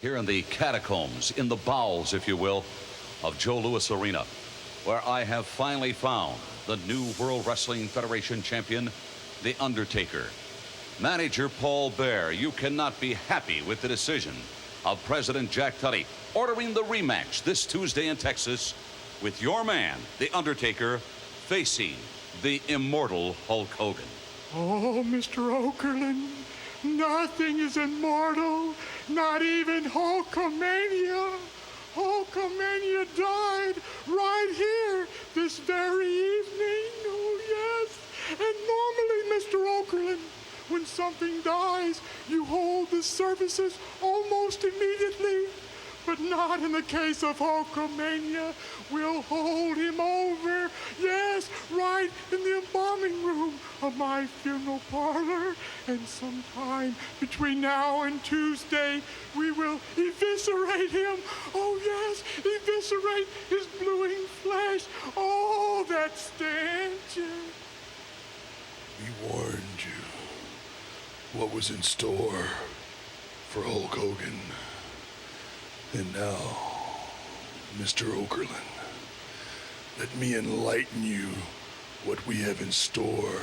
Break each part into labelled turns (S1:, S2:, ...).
S1: Here in the catacombs, in the bowels, if you will, of Joe Louis Arena, where I have finally found the new World Wrestling Federation champion, The Undertaker. Manager Paul Bearer, you cannot be happy with the decision of President Jack Tunney ordering the rematch this Tuesday in Texas with your man, The Undertaker, facing the immortal Hulk Hogan.
S2: Oh, Mr. Okerlund, nothing is immortal, not even Hulkamania. Hulkamania died right here this very evening. Oh, yes. And normally, Mr. Okerlund, when something dies, you hold the services almost immediately. But not in the case of Hulkamania. We'll hold him over, yes, right in the embalming room of my funeral parlor. And sometime between now and Tuesday, we will eviscerate him. Oh, yes, eviscerate his bluing flesh. Oh, that stench.
S3: We warned you what was in store for Hulk Hogan. And now, Mr. Okerlund, let me enlighten you what we have in store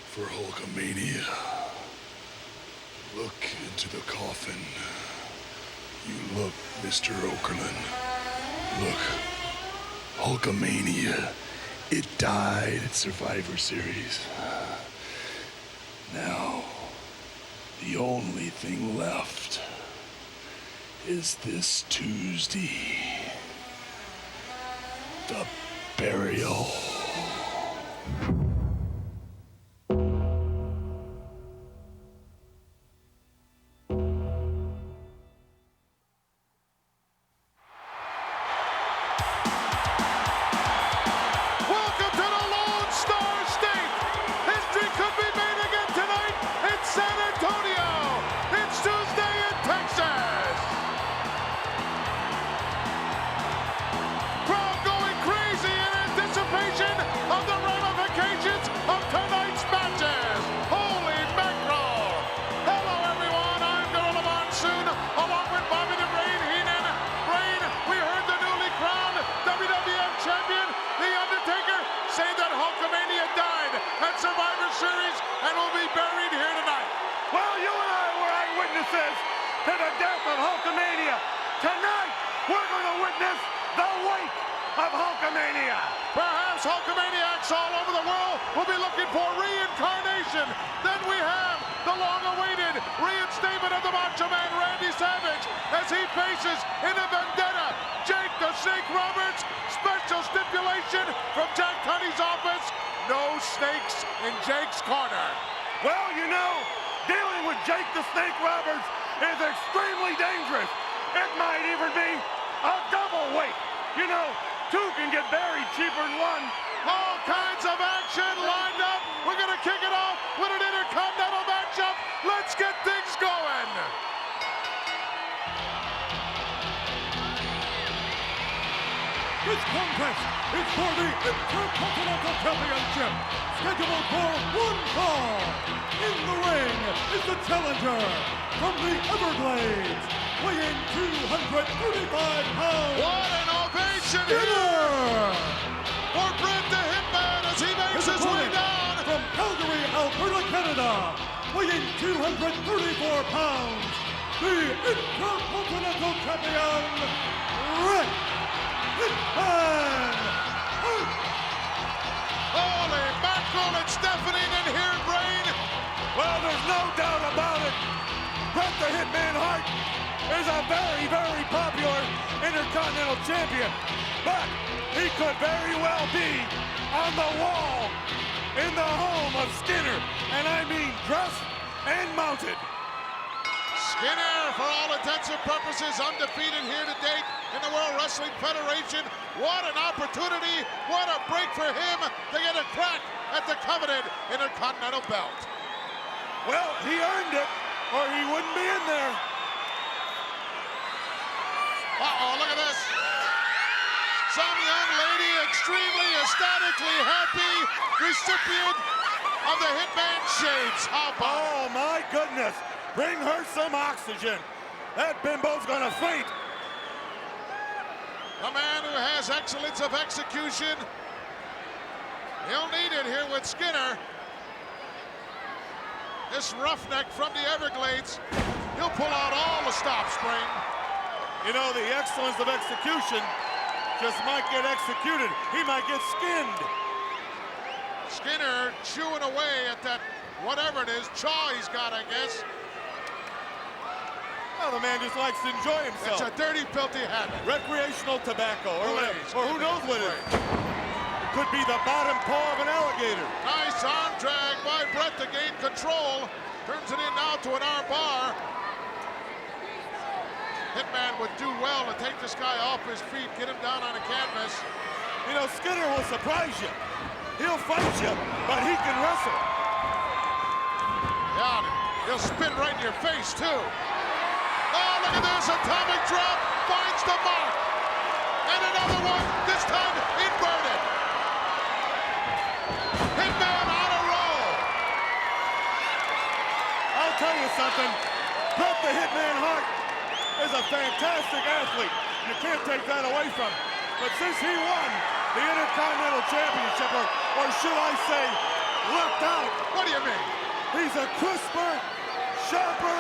S3: for Hulkamania. Look into the coffin. You look, Mr. Okerlund. Look, Hulkamania. It died at Survivor Series. Now, the only thing left is this Tuesday, the burial.
S4: Survivor Series and will be buried here tonight.
S5: Well, you and I were eyewitnesses to the death of Hulkamania. Tonight, we're going to witness the wake of Hulkamania.
S4: Perhaps Hulkamaniacs all over the world will be looking for reincarnation. Then we have the long-awaited reinstatement of the Macho Man Randy Savage as he faces in a vendetta Jake the Snake Roberts. Special stipulation from Jack Tunney's office: no snakes in Jake's corner.
S5: Well, you know, dealing with Jake the Snake Roberts is extremely dangerous. It might even be a double wake. You know, two can get buried cheaper than one.
S4: All kinds of action lined up. We're going to kick it off with an Intercontinental matchup. Let's get things going.
S2: This contest is for the Intercontinental Championship, scheduled for one fall. In the ring is the challenger from the Everglades, weighing 235 pounds.
S4: What an ovation here for Bret the Hitman as he makes his way down.
S2: From Calgary, Alberta, Canada, weighing 234 pounds, the Intercontinental Champion, Bret Hitman Hart.
S4: Holy mackerel, it's deafening in here, Brain.
S5: Well, there's no doubt about it. Bret the Hitman Hart is a very, very popular Intercontinental Champion. But he could very well be on the wall in the home of Skinner. And I mean dressed and mounted.
S4: Skinner, for all intents and purposes, undefeated here to date in the World Wrestling Federation. What an opportunity, what a break for him to get a crack at the coveted Intercontinental belt.
S5: Well, he earned it, or he wouldn't be in there.
S4: Uh-oh, look at this. Some young lady extremely ecstatically happy, recipient of the Hitman shades. How about
S5: Oh, my goodness. Bring her some oxygen. that bimbo's gonna faint.
S4: A man who has excellence of execution. He'll need it here with Skinner. This roughneck from the Everglades, he'll pull out all the stops, Brain.
S5: You know, the excellence of execution just might get executed. He might get skinned.
S4: Skinner chewing away at that, whatever it is, chaw he's got, I guess.
S5: Well, the man just likes to enjoy himself.
S4: It's a dirty, filthy habit.
S5: Recreational tobacco or whatever.
S4: Please,
S5: Or who
S4: give me
S5: knows
S4: a
S5: what it
S4: break.
S5: is. It could be the bottom paw of an alligator.
S4: Nice arm drag by Bret to gain control. Turns it in now to an arm bar. Hitman would do well to take this guy off his feet, get him down on the canvas.
S5: You know, Skinner will surprise you. He'll fight you, but he can wrestle.
S4: Yeah, he'll spin right in your face, too. Oh, look at this, atomic drop, finds the mark. And another one, this time inverted. Hitman on a roll.
S5: I'll tell you something. Bret the Hitman Hart is a fantastic athlete. You can't take that away from him. But since he won the Intercontinental Championship, or should I say, lucked out,
S4: What do you mean?
S5: he's a crisper, sharper,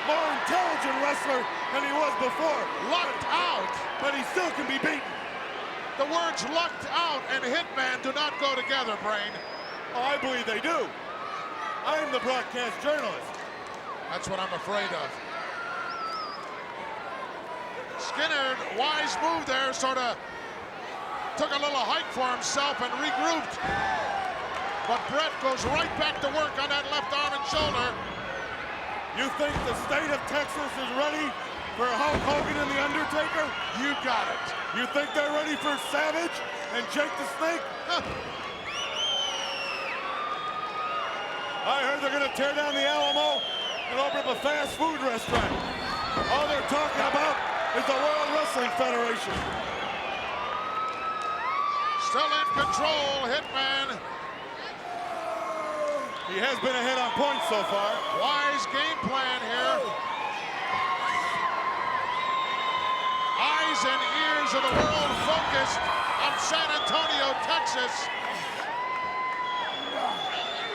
S5: more intelligent wrestler than he was before.
S4: Lucked out.
S5: But he still can be beaten.
S4: The words lucked out and Hitman do not go together, Brain.
S5: Oh, I believe they do. I'm the broadcast journalist.
S4: That's what I'm afraid of. Skinner, wise move there, sort of took a little hike for himself and regrouped. But Bret goes right back to work on that left arm and shoulder.
S5: You think the state of Texas is ready for Hulk Hogan and The Undertaker?
S4: You got it.
S5: You think they're ready for Savage and Jake the Snake?
S4: Huh.
S5: I heard they're going to tear down the Alamo and open up a fast food restaurant. All they're talking about is the World Wrestling Federation.
S4: Still in control, Hitman.
S5: He has been ahead on points so far.
S4: Wise game plan here. Eyes and ears of the world focused on San Antonio, Texas.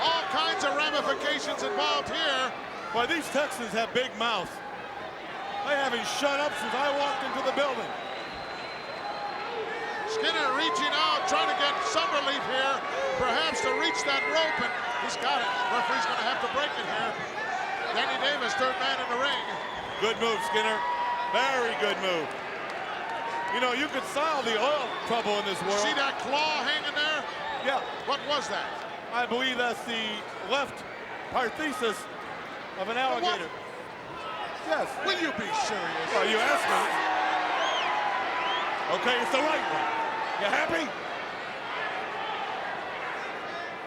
S4: All kinds of ramifications involved here.
S5: Boy, these Texans have big mouths. They haven't shut up since I walked into the building.
S4: Skinner reaching out, trying to get some relief here, perhaps to reach that rope, and he's got it. Referee's going to have to break it here. Danny Davis, third man in the ring.
S5: Good move, Skinner. Very good move. You know, you could solve the oil trouble in this world.
S4: See that claw hanging there?
S5: Yeah,
S4: What was that?
S5: I believe that's the left parthesis of an alligator. Yes.
S4: Will you be serious?
S5: Well, you asked me. Okay, it's the right one. You happy?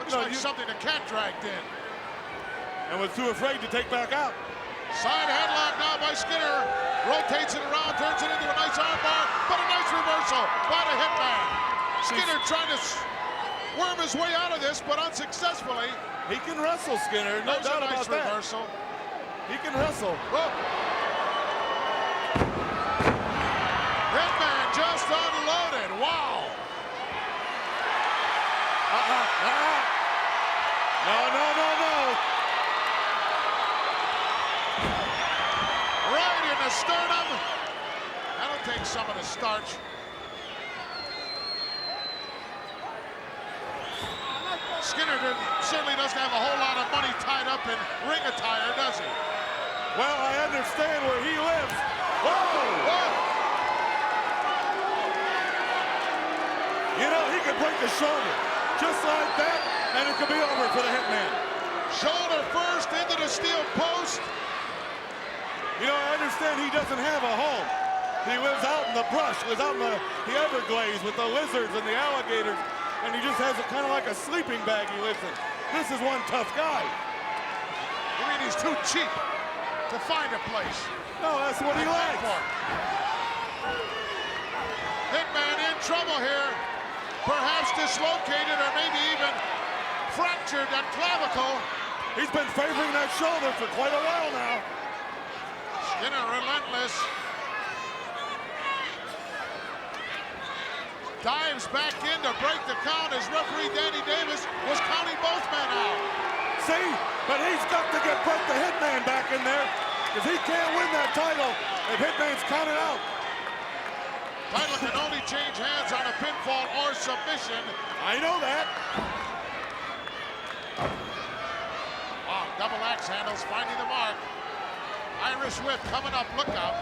S4: Looks
S5: No,
S4: like something the cat dragged in.
S5: And was too afraid to take back out.
S4: Side headlock now by Skinner. Rotates it around, turns it into a nice armbar, but a nice reversal by the Hitman. Skinner trying to worm his way out of this, but unsuccessfully.
S5: He can wrestle, Skinner. No
S4: There's a
S5: doubt
S4: nice
S5: about that.
S4: reversal.
S5: He can wrestle.
S4: Oh. Hitman just unloaded. Wow.
S5: No.
S4: Right in the sternum. That'll take some of the starch. Skinner certainly doesn't have a whole lot of money tied up in ring attire, does he?
S5: Well, I understand where he lives. Whoa! You know, he could break the shoulder just like that, and it could be over for the Hitman.
S4: Shoulder first into the steel post.
S5: You know, I understand he doesn't have a home. He lives out in the brush, lives out in the Everglades with the lizards and the alligators, and he just has a kind of like a sleeping bag he lives in. This is one tough guy.
S4: You mean he's too cheap to find a place?
S5: No, that's what he likes.
S4: Hitman in trouble here. Perhaps dislocated or maybe even fractured that clavicle.
S5: He's been favoring that shoulder for quite a while now.
S4: Skinner relentless. Dives back in to break the count as referee Danny Davis was counting both men out.
S5: See? But he's got to get Bret the Hitman back in there because he can't win that title if Hitman's counted out.
S4: Title can only change hands on a pinfall or submission.
S5: I know that.
S4: Wow, double axe handles finding the mark. Irish whip coming up, look out.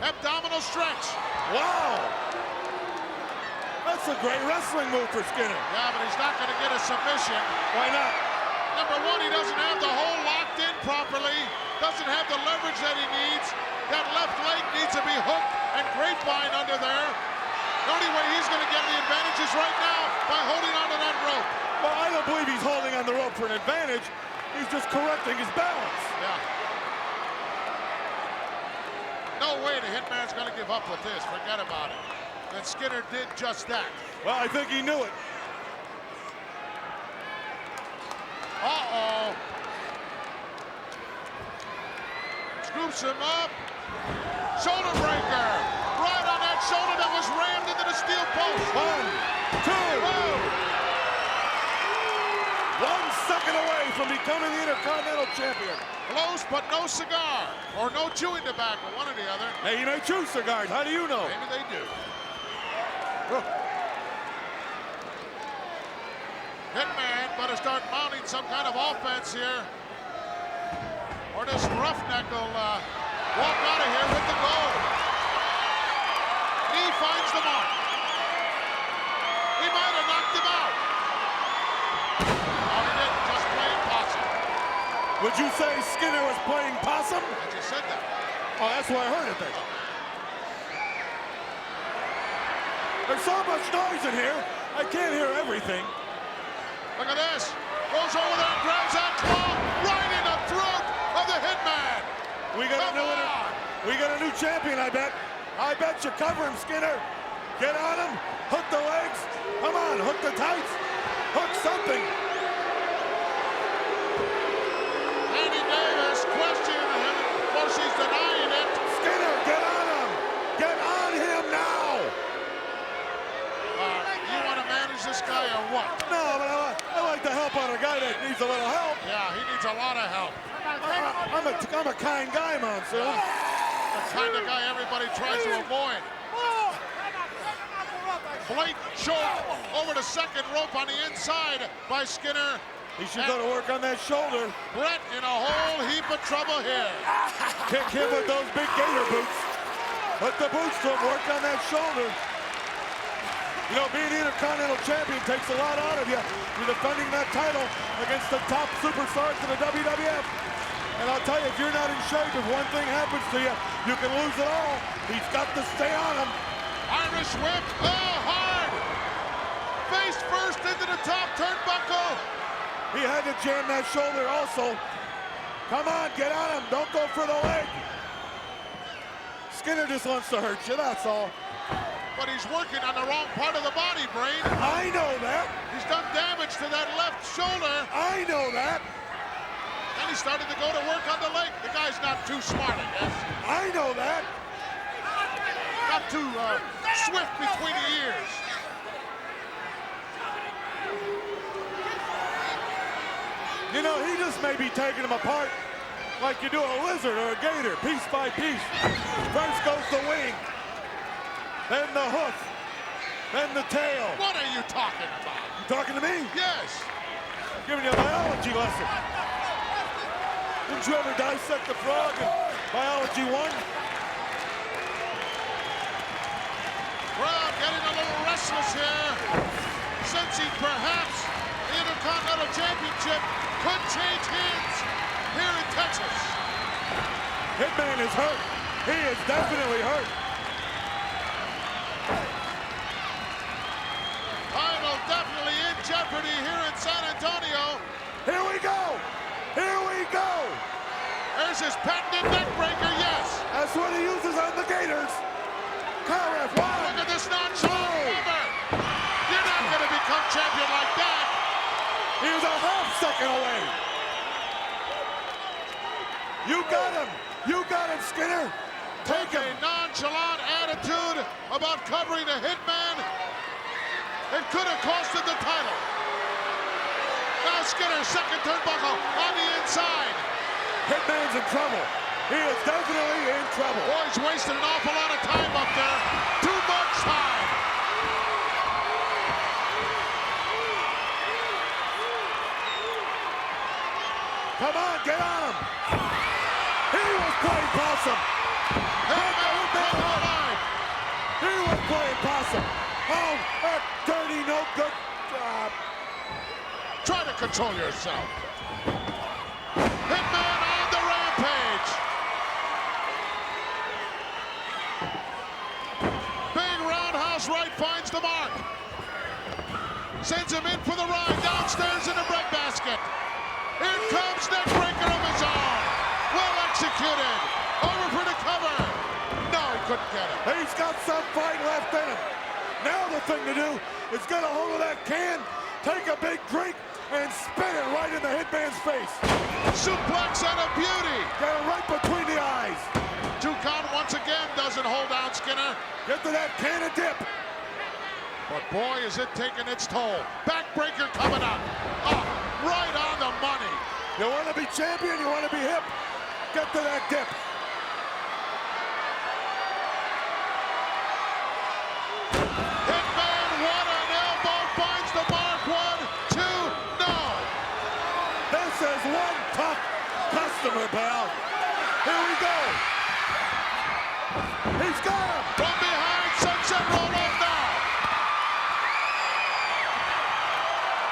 S4: Abdominal stretch.
S5: Wow. That's a great wrestling move for Skinner.
S4: Yeah, but he's not going to get a submission.
S5: Why not?
S4: Number one, he doesn't have the hole locked in properly. Doesn't have the leverage that he needs. That left leg needs to be hooked and grapevine under there. The only way he's going to get the advantage is right now by holding onto that rope.
S5: Well, I don't believe he's holding on the rope for an advantage. He's just correcting his balance.
S4: Yeah. No way the Hitman's going to give up with this. Forget about it. And Skinner did just that.
S5: Well, I think he knew it.
S4: Uh-oh. Scoops him up. Shoulder breaker. Right on that shoulder that was rammed into the steel post.
S5: 1, 2.
S4: Whoa.
S5: 1 second away from becoming the Intercontinental Champion.
S4: Close, but no cigar. Or no chewing tobacco, one or the other.
S5: Hey, you may chew cigars. How do you know?
S4: Maybe they do. Hitman better start mounting some kind of offense here. Or this roughneck will walk out of here with the gold. He finds the mark. He might have knocked him out. Oh, he didn't, just playing possum.
S5: Would you say Skinner was playing possum?
S4: I just said that.
S5: Oh, that's why I heard it then. There's so much noise in here, I can't hear everything.
S4: Look at this. Goes over there and grabs that claw right in the throat of the Hitman.
S5: We got a new champion, I bet. I bet you cover him, Skinner. Get on him, hook the legs. Come on, hook the tights. Hook something.
S4: Danny Davis questioning him. Of course, he's denying it.
S5: Skinner, get on him. Get on him now.
S4: You want to manage this guy or what?
S5: No, but I like to help out a guy that needs a little help.
S4: Yeah, he needs a lot of help.
S5: I'm a kind guy, Monsoon.
S4: The kind of guy everybody tries to avoid. Blatant choke over the second rope on the inside by Skinner.
S5: He should go to work on that shoulder.
S4: Bret in a whole heap of trouble here.
S5: Kick him with those big gator boots. Put the boots to him, work on that shoulder. You know, being the Intercontinental Champion takes a lot out of you. You're defending that title against the top superstars of the WWF. And I'll tell you, if you're not in shape, if one thing happens to you, you can lose it all. He's got to stay on him.
S4: Irish whip, oh, hard. Face first into the top turnbuckle.
S5: He had to jam that shoulder also. Come on, get on him. Don't go for the leg. Skinner just wants to hurt you, that's all.
S4: But he's working on the wrong part of the body, Brain.
S5: I know that.
S4: He's done damage to that left shoulder.
S5: I know that.
S4: And he started to go to work on the leg. The guy's not too smart, I guess.
S5: I know that.
S4: Not too swift between the ears.
S5: You know, he just may be taking them apart like you do a lizard or a gator, piece by piece. First goes the wing, then the hoof, then the tail.
S4: What are you talking about?
S5: You talking to me?
S4: Yes.
S5: I'm giving you a biology lesson. Didn't you ever dissect the frog in Biology 1?
S4: Crowd getting a little restless here, sensing perhaps the Intercontinental Championship could change hands here in Texas.
S5: Hitman is hurt. He is definitely hurt.
S4: Title definitely in jeopardy here in San Antonio.
S5: Here we go. Here we go.
S4: There's his patented neck breaker, yes.
S5: That's what he uses on the Gators. Carref,
S4: Look
S5: one.
S4: at this nonchalant cover. You're not going to become champion like that.
S5: He was a half second away. You got him. You got him, Skinner.
S4: Take a nonchalant attitude about covering the Hitman. It could have costed the title. Now Skinner, second turnbuckle on the inside.
S5: Hitman's in trouble. He is definitely in trouble.
S4: Boy, he's wasted an awful lot of time up there. Too much time.
S5: Come on, get on him. He was playing possum.
S4: Hitman coming alive.
S5: He was playing possum. Oh, that dirty, no good.
S4: Try to control yourself. Hitman on the rampage. Big roundhouse right finds the mark. Sends him in for the ride. Downstairs in the breadbasket. In comes neck breaker of his own. Well executed. Over for the cover. No, he couldn't get it.
S5: He's got some fight left in him. Now the thing to do is get a hold of that can, take a big drink, and spin it right in the Hitman's face.
S4: Suplex and a beauty.
S5: Get it right between the eyes.
S4: 2 count once again doesn't hold down Skinner.
S5: Get to that can of dip.
S4: But boy, is it taking its toll. Backbreaker coming up. Oh, right on the money.
S5: You want to be champion, you want to be hip, get to that dip.
S4: Hitman, what an elbow, finds the mark. 1, 2, no.
S5: This is one tough customer, pal. Here we go. He's got him.
S4: From behind, sunset roll up now.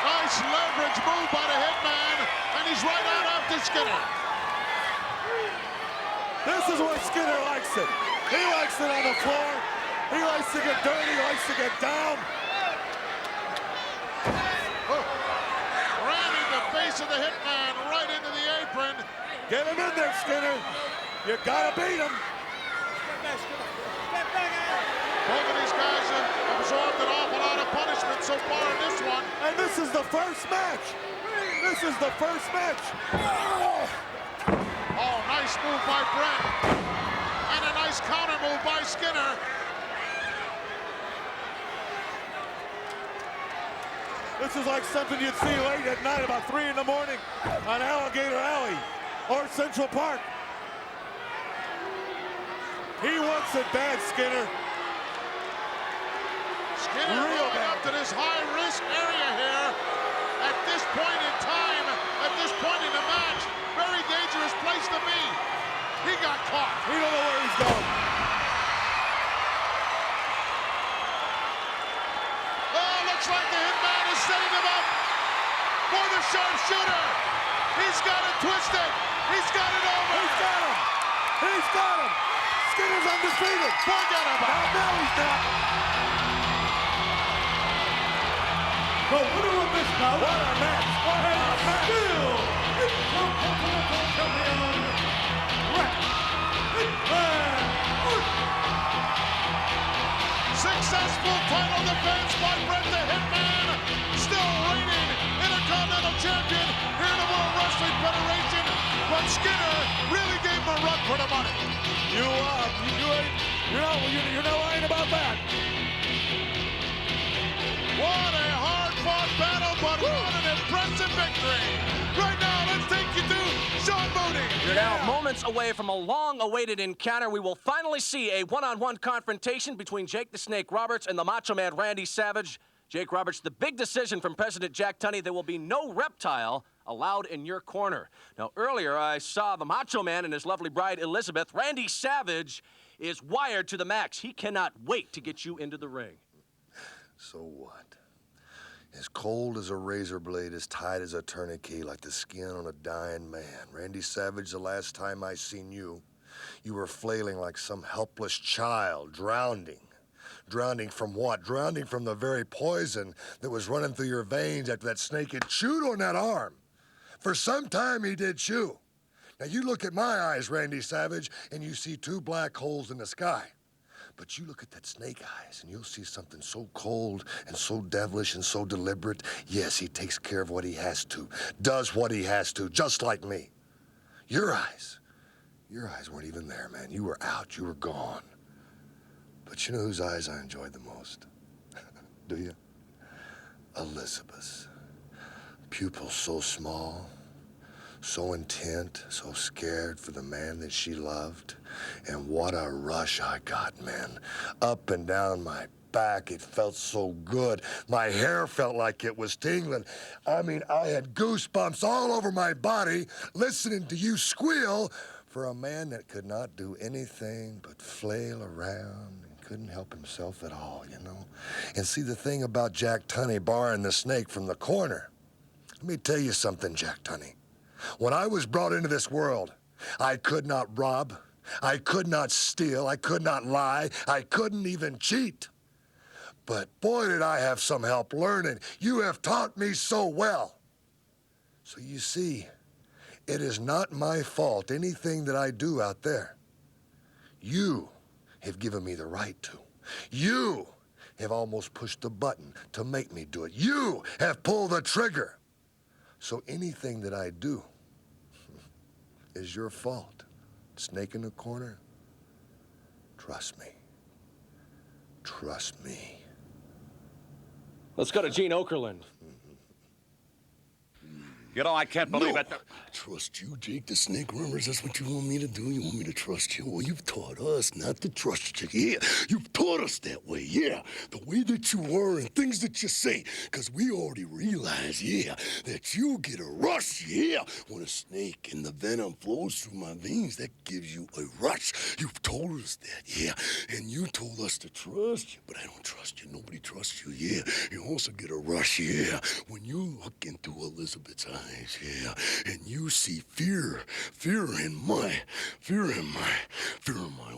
S4: Nice leverage move by the Hitman, and he's right on after Skinner.
S5: This is where Skinner likes it. He likes it on the floor. He likes to get dirty, likes to get down.
S4: Ramming the face of the Hitman right into the apron.
S5: Get him in there, Skinner. You gotta beat him.
S4: Both of these guys have absorbed an awful lot of punishment so far in this one.
S5: And this is the first match. This is the first match.
S4: Oh, nice move by Brett. And a nice counter move by Skinner.
S5: This is like something you'd see late at night, about 3 in the morning on Alligator Alley or Central Park. He wants it bad, Skinner.
S4: Skinner going up to this high-risk area here. At this point in time, at this point in the match, very dangerous place to be. He got caught.
S5: He don't know where he's going.
S4: Oh, looks like the Hitman is setting him up for the sharpshooter. He's got it twisted. He's got it over.
S5: He's got him. He's got him. Skinner's undefeated.
S4: Forget about it.
S5: Now he's not.
S6: The winner of this bout,
S5: What a match. What a match.
S6: still Intercontinental Champion, Bret Hitman Hart.
S4: Successful title defense by Bret the Hitman. Still reigning Intercontinental Champion here in the World Wrestling Federation. But Skinner really gave him a run for the money.
S5: You're not lying about that.
S4: What a hard-fought battle, but what an impressive victory. Right now, let's take you to Sean Mooney.
S7: We're now moments away from a long-awaited encounter. We will finally see a one-on-one confrontation between Jake the Snake Roberts and the Macho Man Randy Savage. Jake Roberts, the big decision from President Jack Tunney, there will be no reptile allowed in your corner. Now, earlier I saw the Macho Man and his lovely bride Elizabeth. Randy Savage is wired to the max. He cannot wait to get you into the ring.
S3: So what? As cold as a razor blade, as tight as a tourniquet, like the skin on a dying man. Randy Savage, the last time I seen you, you were flailing like some helpless child, drowning. Drowning from what? Drowning from the very poison that was running through your veins after that snake had chewed on that arm. For some time he did chew. Now you look at my eyes, Randy Savage, and you see 2 black holes in the sky. But you look at that snake eyes and you'll see something so cold and so devilish and so deliberate. Yes, he takes care of what he has to, does what he has to, just like me. Your eyes, Your eyes weren't even there, man. You were out. You were gone. But you know whose eyes I enjoyed the most? Do you? Elizabeth's. Pupils so small, so intent, so scared for the man that she loved. And what a rush I got, man. Up and down my back, it felt so good. My hair felt like it was tingling. I mean, I had goosebumps all over my body listening to you squeal for a man that could not do anything but flail around and couldn't help himself at all, you know? And see, the thing about Jack Tunney barring the snake from the corner, let me tell you something, Jack Tunney. When I was brought into this world, I could not rob, I could not steal, I could not lie, I couldn't even cheat. But boy, did I have some help learning. You have taught me so well. So you see, it is not my fault, anything that I do out there. You have given me the right to. You have almost pushed the button to make me do it. You have pulled the trigger. So anything that I do is your fault. Snake in the corner? Trust me. Trust me.
S7: Let's go to Gene Okerlund.
S1: You know, I can't believe
S3: No.
S1: it.
S3: Trust you, Jake the Snake Runners. That's what you want me to do? You want me to trust you? Well, you've taught us not to trust you. Yeah, you've taught us that way. Yeah, the way that you are and things that you say. Because we already realize, yeah, that you get a rush. Yeah, when a snake and the venom flows through my veins, that gives you a rush. You've told us that. Yeah, and you told us to trust you, but I don't trust you. Nobody trusts you. Yeah, you also get a rush. Yeah, when you look into Elizabeth's eyes. Yeah, and you see fear in my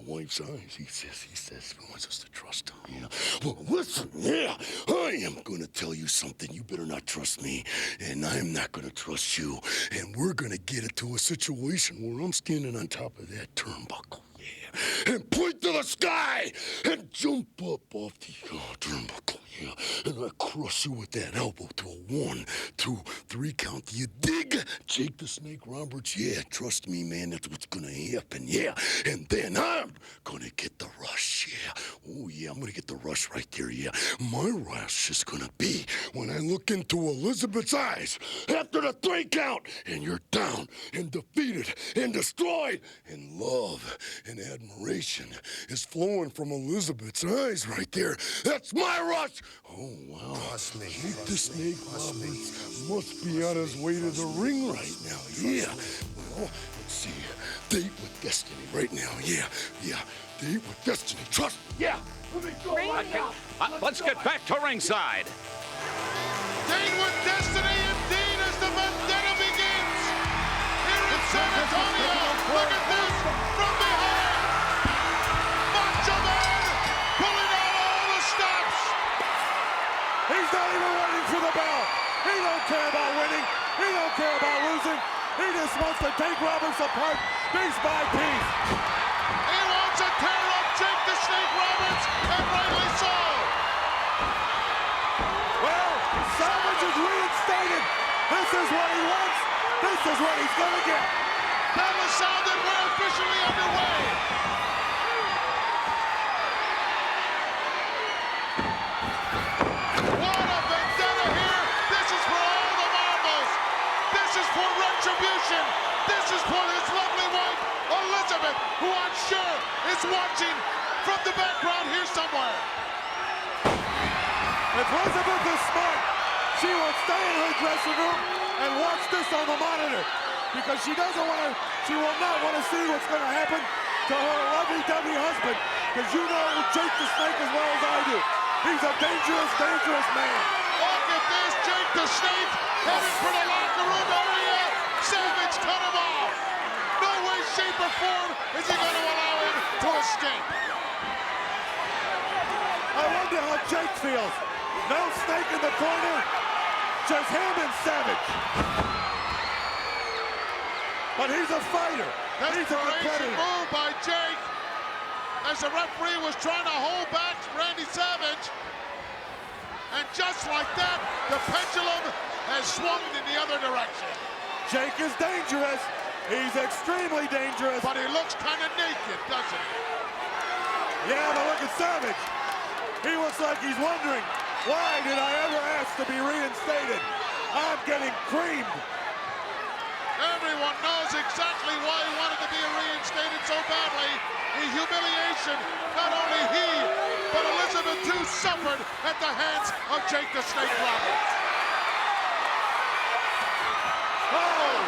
S3: wife's eyes. He says he wants us to trust him. Yeah. Well, listen, yeah, I am gonna tell you something. You better not trust me, and I'm not gonna trust you. And we're gonna get into a situation where I'm standing on top of that turnbuckle. Yeah, and point to the sky and jump up off the turnbuckle. Yeah, and I crush you with that elbow to a 1, 2, 3 count. Do you dig? Jake the Snake Roberts? Yeah, trust me, man, that's what's gonna happen. Yeah, and then I'm gonna get the rush. Yeah, oh yeah, I'm gonna get the rush right there. Yeah, my rush is gonna be when I look into Elizabeth's eyes after the 3 count, and you're down and defeated and destroyed, and love and admiration is flowing from Elizabeth's eyes right there. That's my rush. Oh, wow. Trust me. Jake the Snake Roberts must be on his way to the ring right now. Yeah. Well, let's see. Date with Destiny right now. Yeah. Date with Destiny. Trust me. Yeah. Let me go right now.
S1: Let's get back to ringside.
S4: Date with Destiny indeed as the vendetta begins here in San Antonio. Look at this from behind. Macho Man pulling out all the stops.
S5: He's not even waiting for the bell. He don't care about winning. He don't care about losing. He just wants to take Roberts apart piece by piece.
S4: He wants to tear up Jake the Snake Roberts, and rightly so.
S5: Well, Savage is reinstated. This is what he wants. This is what he's going to get.
S4: That was sounded. We're officially underway. What a vendetta here. This is for all the marbles. This is for retribution. This is for his lovely wife, Elizabeth, who I'm sure is watching from the background here somewhere.
S5: If Elizabeth is smart, she will stay in her dressing room and watch this on the monitor. Because she will not want to see what's going to happen to her lovey-dovey husband. Because you know Jake the Snake as well as I do. He's a dangerous, dangerous man.
S4: Look at this, Jake the Snake heading for the locker room area. Savage cut him off. No way, shape, or form is he going to allow him to escape.
S5: I wonder how Jake feels. No Snake in the corner, just him and Savage. But he's a fighter. He's a competitor.
S4: Move by Jake as the referee was trying to hold back Randy Savage. And just like that, the pendulum has swung in the other direction.
S5: Jake is dangerous. He's extremely dangerous.
S4: But he looks kind of naked, doesn't he?
S5: Yeah, but look at Savage. He looks like he's wondering, why did I ever ask to be reinstated? I'm getting creamed.
S4: Everyone knows exactly why he wanted to be reinstated so badly. The humiliation, not only he, but Elizabeth too suffered at the hands of Jake the Snake Roberts. Oh!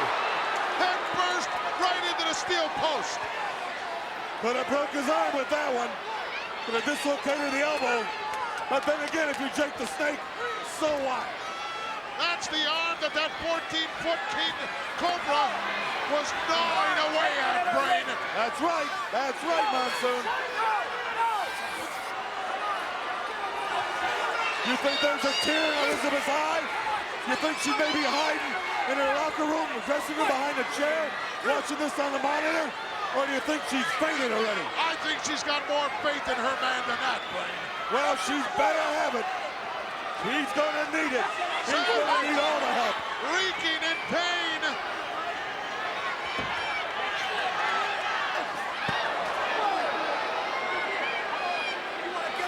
S4: Head first right into the steel post.
S5: Could have broke his arm with that one. Could have dislocated the elbow. But then again, if you're Jake the Snake, so what?
S4: That's the arm that 14-foot King Cobra was gnawing away at, Brain.
S5: That's right, Monsoon. You think there's a tear in Elizabeth's eye? You think she may be hiding in her locker room, dressing room behind a chair, watching this on the monitor? Or do you think she's fainted already?
S4: I think she's got more faith in her man than that, Brain.
S5: Well, she's better have it. He's gonna need it. He's gonna need all the help.
S4: Reeking in pain.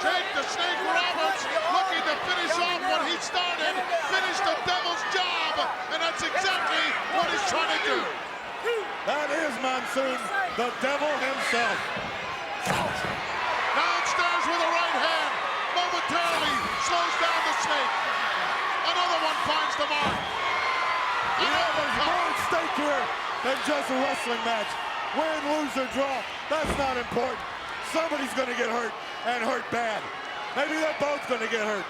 S4: Jake the Snake Roberts looking to finish off what he started, finish the Devil's job, and that's exactly what he's trying to do.
S5: That is Monsoon, the Devil himself.
S4: Downstairs with a right hand, momentarily slows down the Snake. Another one finds the mark.
S5: You know, there's more at stake here than just a wrestling match. Win, lose, or draw, that's not important. Somebody's gonna get hurt, and hurt bad. Maybe they're both gonna get hurt.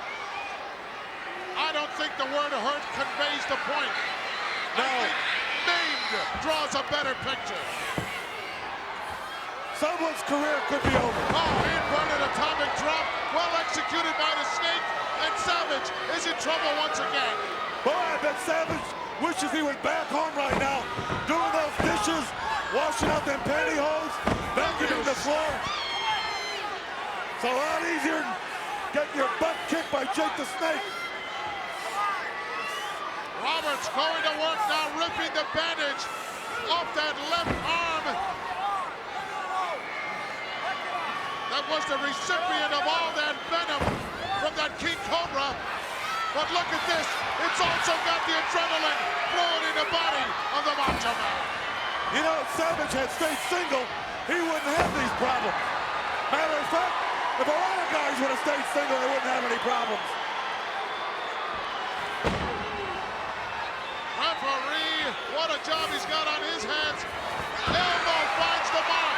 S4: I don't think the word hurt conveys the point.
S5: No.
S4: I think maimed draws a better picture.
S5: Someone's career could be over.
S4: Oh, inverted atomic drop, well executed by the Snake, and Savage is in trouble once again.
S5: Boy, I bet Savage wishes he was back home right now, doing those dishes, washing out them pantyhose, vacuuming the floor. It's a lot easier than getting your butt kicked by Jake the Snake.
S4: Roberts going to work now, ripping the bandage off that left arm. That was the recipient of all that venom from that King Cobra. But look at this, it's also got the adrenaline flowing in the body of the Macho Man.
S5: You know, if Savage had stayed single, he wouldn't have these problems. Matter of fact, if a lot of guys would have stayed single, they wouldn't have any problems.
S4: Referee, what a job he's got on his hands. Elbow finds the mark.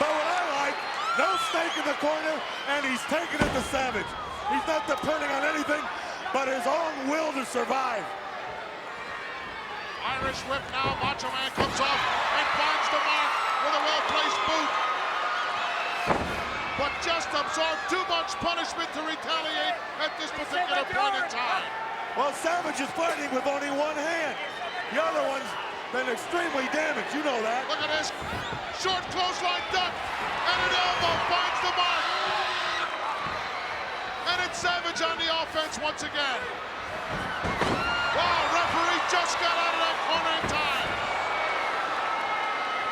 S5: But what I like, no Snake in the corner, and he's taking it to Savage. He's not depending on anything but his own will to survive.
S4: Irish whip now, Macho Man comes off and finds the mark with a well-placed boot. But just absorbed too much punishment to retaliate at this particular point in time.
S5: Well, Savage is fighting with only one hand. The other one's been extremely damaged, you know that.
S4: Look at this, short clothesline duck, and an elbow finds the mark. And it's Savage on the offense once again. Wow, referee just got out of that corner in time.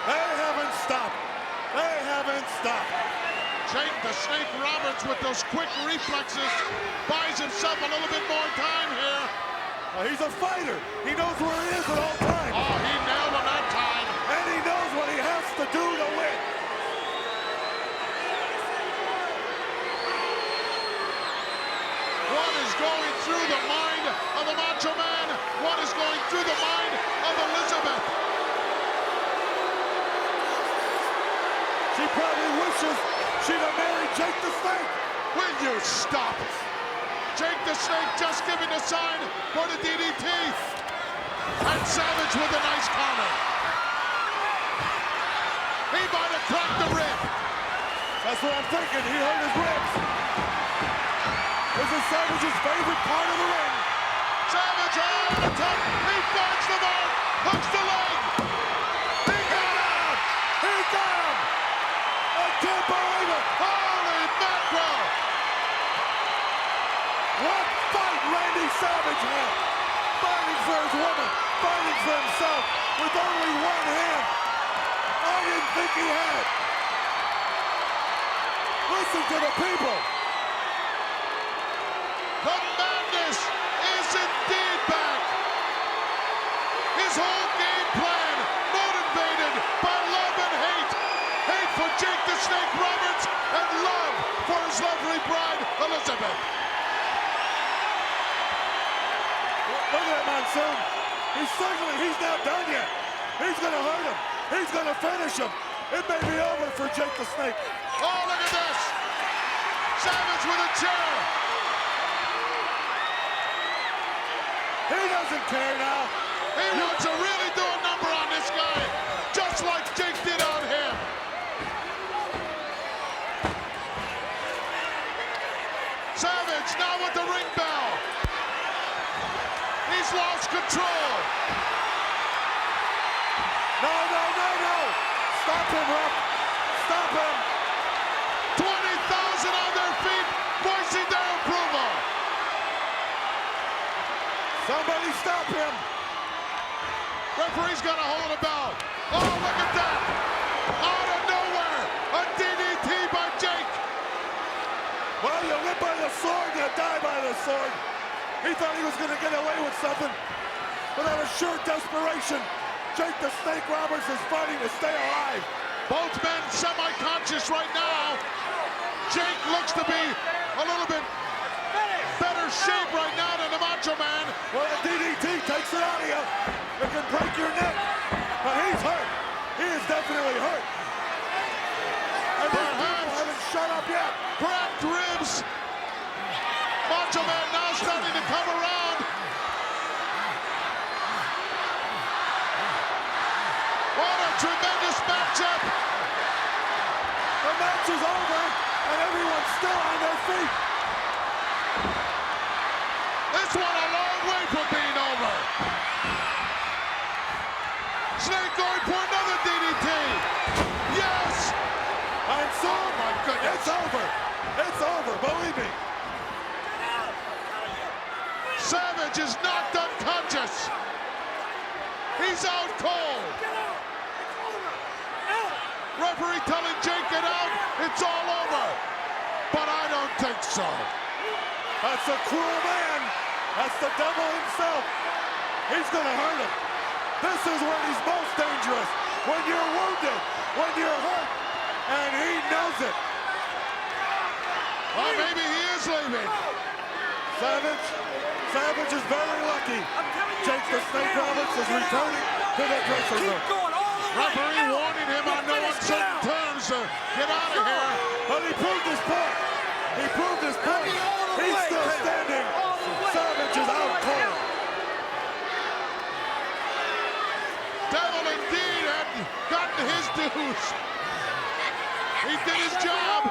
S5: They haven't stopped. They haven't stopped.
S4: Jake the Snake Roberts with those quick reflexes buys himself a little bit more time here.
S5: He's a fighter. He knows where he is at all times.
S4: Oh, he nailed him that time.
S5: And he knows what he has to do to win.
S4: What is going through the mind of the Macho Man? What is going through the mind of Elizabeth?
S5: She probably wishes she'd have married Jake the Snake.
S4: Will you stop? Jake the Snake just giving the sign for the DDT. And Savage with a nice counter. He might have cracked the rib.
S5: That's what I'm thinking. He hurt his ribs. This is Savage's favorite part of the ring.
S4: Savage on the top. He finds the mark. Hooks the leg. He got him.
S5: He got him. I can't believe it.
S4: Holy mackerel.
S5: What fight Randy Savage had. Fighting for his woman. fighting for himself with only one hand. I didn't think he had it. Listen to the people.
S4: The madness is indeed back. His whole game plan motivated by love and hate. Hate for Jake the Snake Roberts and love for his lovely bride, Elizabeth.
S5: Look at that, Monsoon. He's circling. He's not done yet. He's going to hurt him. He's going to finish him. It may be over for Jake the Snake.
S4: Oh, look at this. Savage with a chair.
S5: He doesn't care now.
S4: He wants to really do a number on this guy, just like Jake did on him. Savage now with the ring bell. He's lost control.
S5: No, no, no, no. Stop him, Ref. Stop him.
S4: 20,000 on their feet, voicing their approval.
S5: Somebody stop him.
S4: Referee's gonna hold a bell. Oh, look at that. Out of nowhere, a DDT by Jake.
S5: Well, you live by the sword, you die by the sword. He thought he was going to get away with something, but out of sheer desperation, Jake the Snake Roberts is fighting to stay alive.
S4: Both men semi-conscious right now. Jake looks to be a little bit better shape right now than the Macho Man.
S5: Well, the DDT takes it out of you. It can break your neck, but he's hurt. He is definitely hurt. And these people haven't shut up yet.
S4: Cracked ribs. Macho Man now starting to come around. What a tremendous matchup.
S5: The match is over, and everyone's still on their feet.
S4: This one a long way from being over. Snake going for another DDT. Yes!
S5: And so,
S4: Oh my goodness.
S5: it's over. It's over, believe me.
S4: Savage is knocked unconscious. He's out cold. Referee telling Jake get out. It's all over. But I don't think so.
S5: That's a cruel man. That's the devil himself. He's going to hurt him. This is when he's most dangerous. When you're wounded, when you're hurt, and he knows it.
S4: Well, maybe he is leaving.
S5: Savage is very lucky. Jake the Snake Roberts is returning to the dressing room.
S4: Referee warning him on no uncertain terms to get out of here.
S5: But he proved his point. He proved his point. He's still standing. Savage is out cold.
S4: Devil indeed had gotten his dues. He did his job.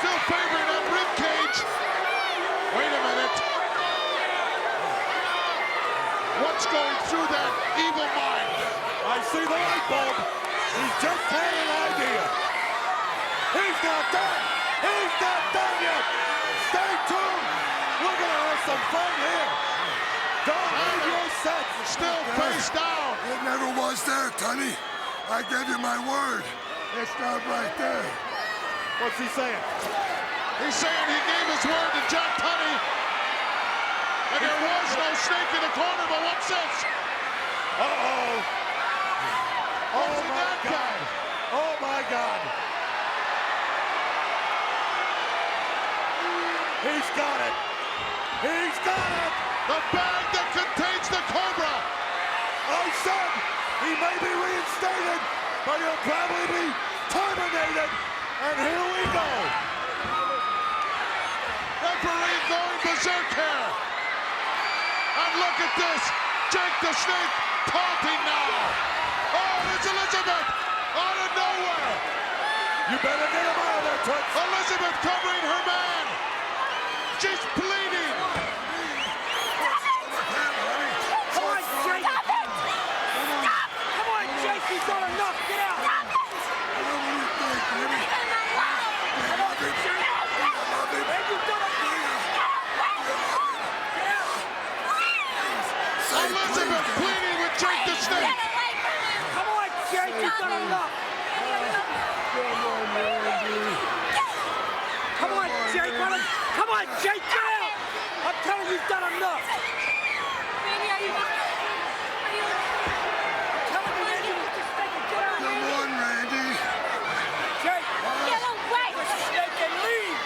S4: Still favoring that rib cage. Wait a minute. What's going through that evil mind?
S5: I see the light bulb. He's just had an idea. He's not done. He's not done yet. Stay tuned. We're going to have some fun here. Don't leave your set.
S4: Still face down.
S3: It never was there, Tony. I gave you my word. It's not right there.
S5: What's he saying?
S4: He's saying he gave his word to Jack Tunney. And there was no snake in the corner, but what's this?
S5: Uh-oh. Oh,
S4: What's in
S5: my
S4: that
S5: God.
S4: bag?
S5: Oh, my God. He's got it. He's got it.
S4: The bag that contains the Cobra.
S5: I said he may be reinstated, but he'll probably be terminated. And here we go.
S4: Referee going berserk here. And look at this. Jake the Snake taunting now. Oh, it's Elizabeth out of nowhere.
S5: You better get him out of there, Toots.
S4: Elizabeth covering her man. She's bleeding.
S6: Come on, Jake! Stop it! Stop! Come on, Jake! He's done enough! Get out! Stop it! Leave him alone! Come on, Jake! Hey, you done enough! Get out! Jason's done enough. Come on, Jake. Come on, Jake, get out. I'm telling you, you've done enough.
S3: Come on, Randy.
S6: Jake,
S8: Get away!
S6: Jake, and leave.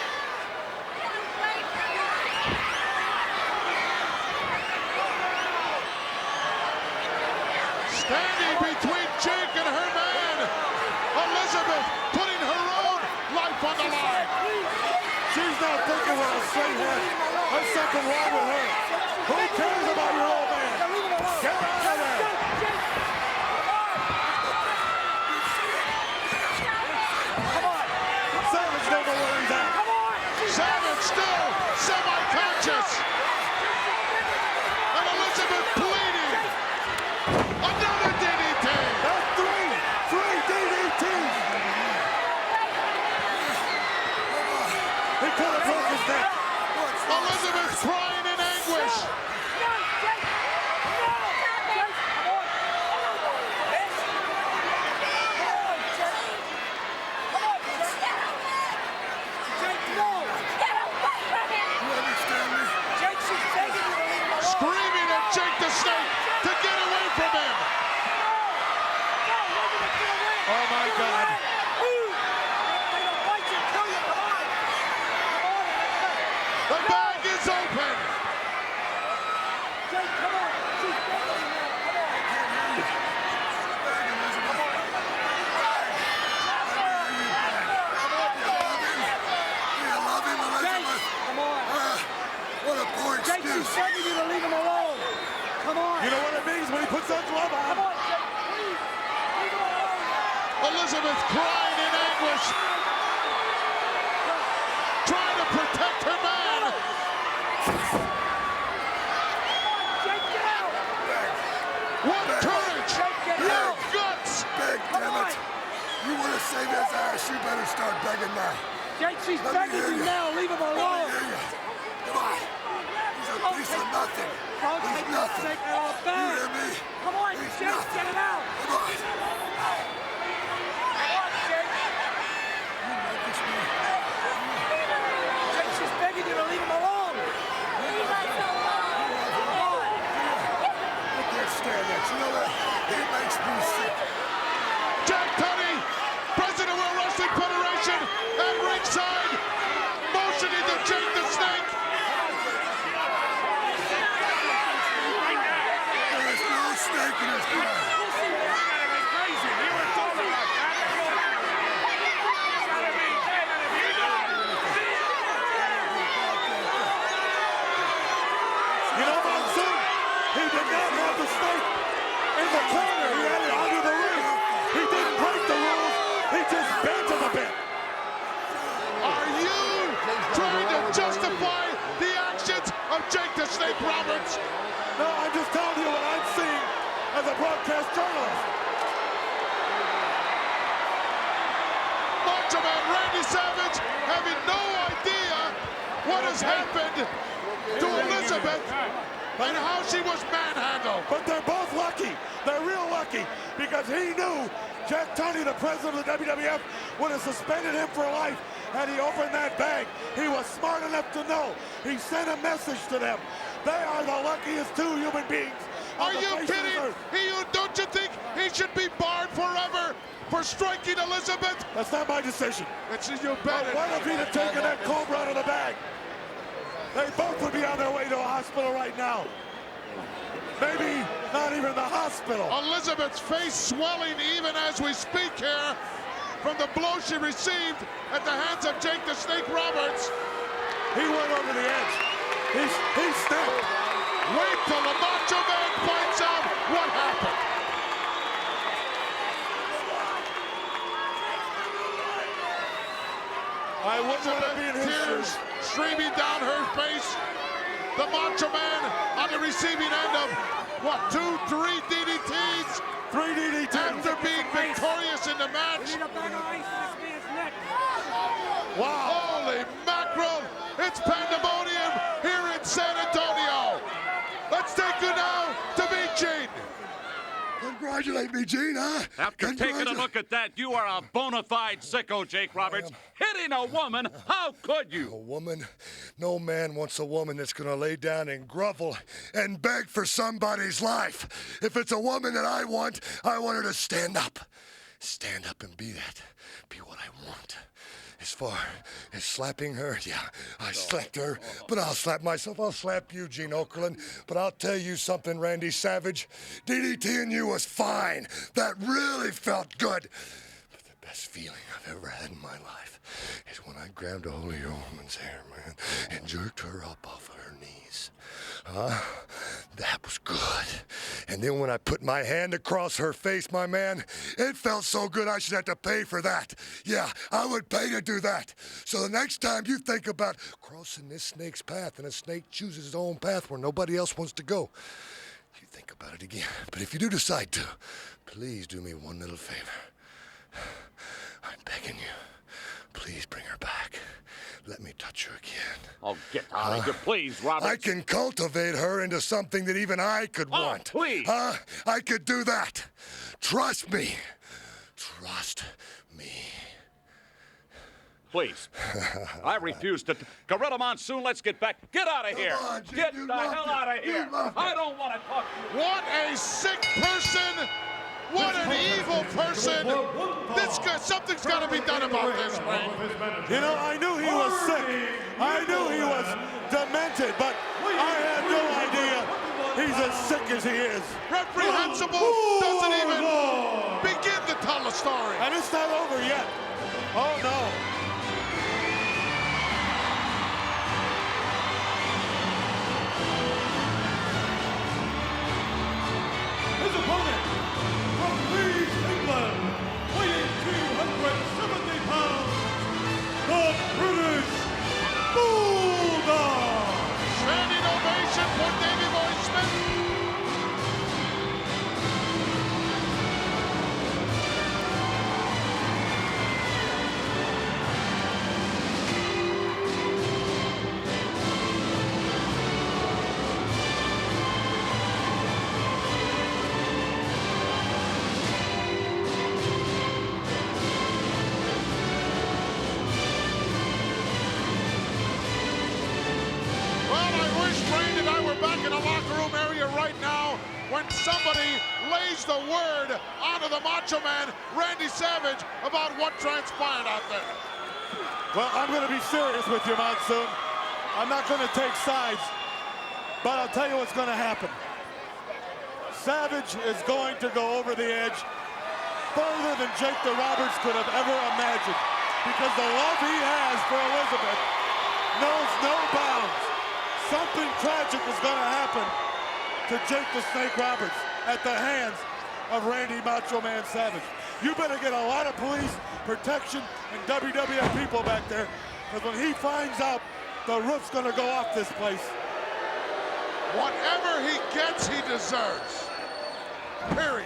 S4: Standing between Jake and her man, Elizabeth putting her own life on the line.
S5: She's not thinking with a straight head. There's something wrong with her. Who cares about your old man? Get out of there. Savage don't know where he's at.
S4: Savage still semi-conscious. And Elizabeth bleeding. Another DDT.
S5: That's three DDTs. He could have broke his neck.
S4: Elizabeth crying in anguish. Screaming at Jake the Snake to get away from him.
S5: Oh my God.
S4: The bag is open.
S3: What a poor
S6: Jake, she's
S3: excuse.
S6: begging you to leave him alone. Come on.
S5: You know what it means when he puts that glove
S6: Come
S5: on?
S6: on, Jake, please. Leave him alone.
S4: Elizabeth crying in anguish. Trying to protect her man.
S6: Jake, get out.
S4: What courage. What guts.
S3: Beg, damn it. You want to save his ass, you better start begging now.
S6: Jake, she's
S3: Let me
S6: begging
S3: hear
S6: you
S3: you.
S6: now. Leave him alone.
S3: Hear ya. Come on. He's a piece of nothing.
S6: Don't
S3: He's
S6: take
S3: nothing.
S6: the snake out of
S3: You
S6: bed.
S3: hear me?
S6: Come on,
S3: He's
S6: Jake,
S3: nothing.
S6: get it out.
S3: Come on.
S6: Come on, Jake. Jake, she's begging you to leave him alone.
S3: I can't stand that. You know what? He makes me sick.
S4: Jack Tunney, President of World Wrestling Federation, at ringside, motioning to Jake the Snake.
S3: There is no snake in his blood.
S5: You know, Monsoon, he did not have the snake in the corner. He had it under the ring. He didn't break the rules. He just bent him a bit.
S4: Are you trying to justify the actions of Jake the Snake Roberts?
S5: No, I'm just telling you what I'm seeing as a broadcast journalist.
S4: Macho Man Randy Savage having no idea what has happened to Elizabeth and how she was manhandled.
S5: But they're both lucky. They're real lucky because he knew Jack Tunney, the president of the WWF, would have suspended him for life had he opened that bag. He was smart enough to know. He sent a message to them. They are the luckiest two human beings. on
S4: Are
S5: the
S4: you
S5: face of this
S4: kidding?
S5: earth.
S4: Don't you think he should be barred forever for striking Elizabeth?
S5: That's not my decision.
S4: It's you bet it.
S5: What if he'd have taken that cobra out of the bag? They both would be on their way to a hospital right now. Maybe not even the hospital.
S4: Elizabeth's face swelling even as we speak here from the blow she received at the hands of Jake the Snake Roberts.
S5: He went over the edge. He snapped.
S4: Wait till the Macho Man finds out what happened.
S5: I wouldn't want to be in his
S4: Tears
S5: shoes.
S4: streaming down her face. The Macho Man on the receiving end of, what, 2, 3 DDTs?
S5: 3 DDTs.
S4: After being victorious in the match.
S5: Wow.
S4: Holy mackerel! It's pandemonium here in San Antonio. Let's take you now to meet Gene.
S3: Congratulations. Congratulate me, Gene, huh?
S1: After taking a look at that, you are a bona fide sicko, Jake Roberts. Hitting a woman, how could
S3: A
S1: you?
S3: woman? No man wants a woman that's gonna lay down and grovel and beg for somebody's life. If it's a woman that I want her to stand up. Stand up and be that. Be what I want. As far as slapping her, yeah, I slapped her, but I'll slap myself. I'll slap you, Gene Okerlund. But I'll tell you something, Randy Savage. DDTing you was fine. That really felt good. But the best feeling I've ever had in my life is when I grabbed a hold of your woman's hair, man, and jerked her up off of her knees. That was good. And then when I put my hand across her face, my man, it felt so good I should have to pay for that. Yeah, I would pay to do that. So the next time you think about crossing this snake's path and a snake chooses its own path where nobody else wants to go, you think about it again. But if you do decide to, please do me one little favor. I'm begging you. Please bring her back. Let me touch her again.
S1: Oh, get out of here, please, Roberts.
S3: I can cultivate her into something that even I could want.
S1: Please.
S3: I could do that. Trust me. Trust me.
S1: Please. I refuse to. Gorilla Monsoon, let's get back. Get out of here.
S3: on, Gene,
S1: Get
S3: you
S1: the hell
S3: loved
S1: out
S3: it.
S1: of here.
S3: You loved it.
S1: I don't want to talk to you.
S4: What a sick person! What an evil person! This guy, something's got to be done about this, Wayne.
S5: You know, I knew he was sick. I knew he was demented, but I had no idea he's as sick as he is.
S4: Reprehensible, doesn't even begin to tell a story.
S5: And it's not over yet. Oh, no.
S8: His opponent, from Leeds, England, weighing 270 pounds, the British Bulldog.
S4: Standing ovation for Davey Boy Smith. When somebody lays the word onto the Macho Man, Randy Savage, about what transpired out there.
S5: Well, I'm going to be serious with you, Monsoon. I'm not going to take sides, but I'll tell you what's going to happen. Savage is going to go over the edge further than Jake the Roberts could have ever imagined, because the love he has for Elizabeth knows no bounds. Something tragic is going to happen to Jake the Snake Roberts at the hands of Randy Macho Man Savage. You better get a lot of police protection and WWF people back there, because when he finds out, the roof's gonna go off this place.
S4: Whatever he gets, he deserves. Period.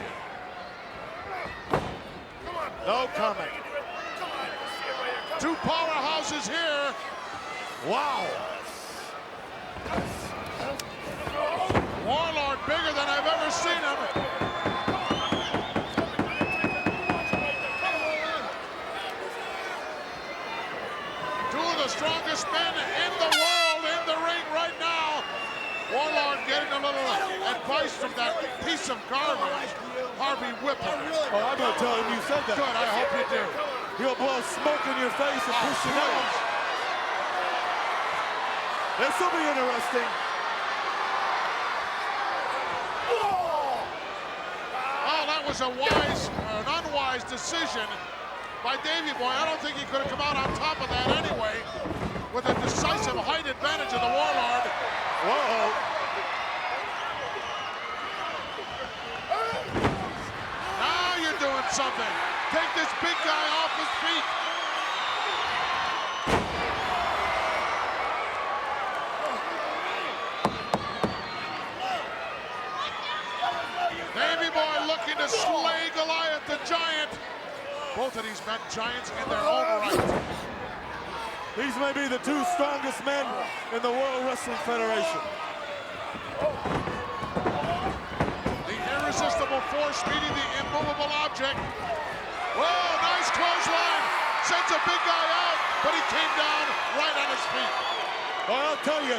S5: No comment.
S4: Two powerhouses here.
S5: Wow.
S4: Warlord bigger than I've ever seen him. Two of the strongest men in the world in the ring right now. Warlord getting a little advice from that piece of garbage, Harvey Whipple.
S5: Oh, I'm gonna tell him you said that.
S4: Good, I hope you do.
S5: He'll blow smoke in your face and push you down. This will be interesting.
S4: Was an unwise decision by Davey Boy. I don't think he could have come out on top of that anyway, with a decisive height advantage of the Warlord.
S5: Whoa.
S4: Now you're doing something. Take this big guy off his feet. Davey Boy looking to slay Goliath the Giant. Both of these men giants in their own right.
S5: These may be the two strongest men in the World Wrestling Federation.
S4: The irresistible immovable force meeting the immovable object. Whoa, nice clothesline. Sends a big guy out, but he came down right on his feet.
S5: Well, I'll tell you,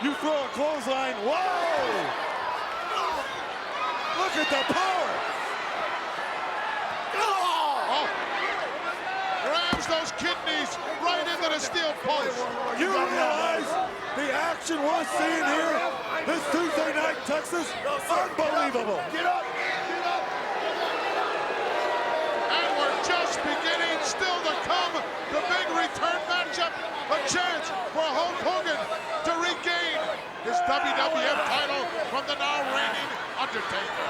S5: you throw a clothesline, whoa! Look at the power!
S4: Oh, rams those kidneys right into the steel post.
S5: You realize the action we're seeing here this Tuesday night, Texas? Unbelievable!
S4: Get up! And we're just beginning, still to come, the big return matchup, a chance for Hulk Hogan to regain his WWF title from the now reigning Undertaker.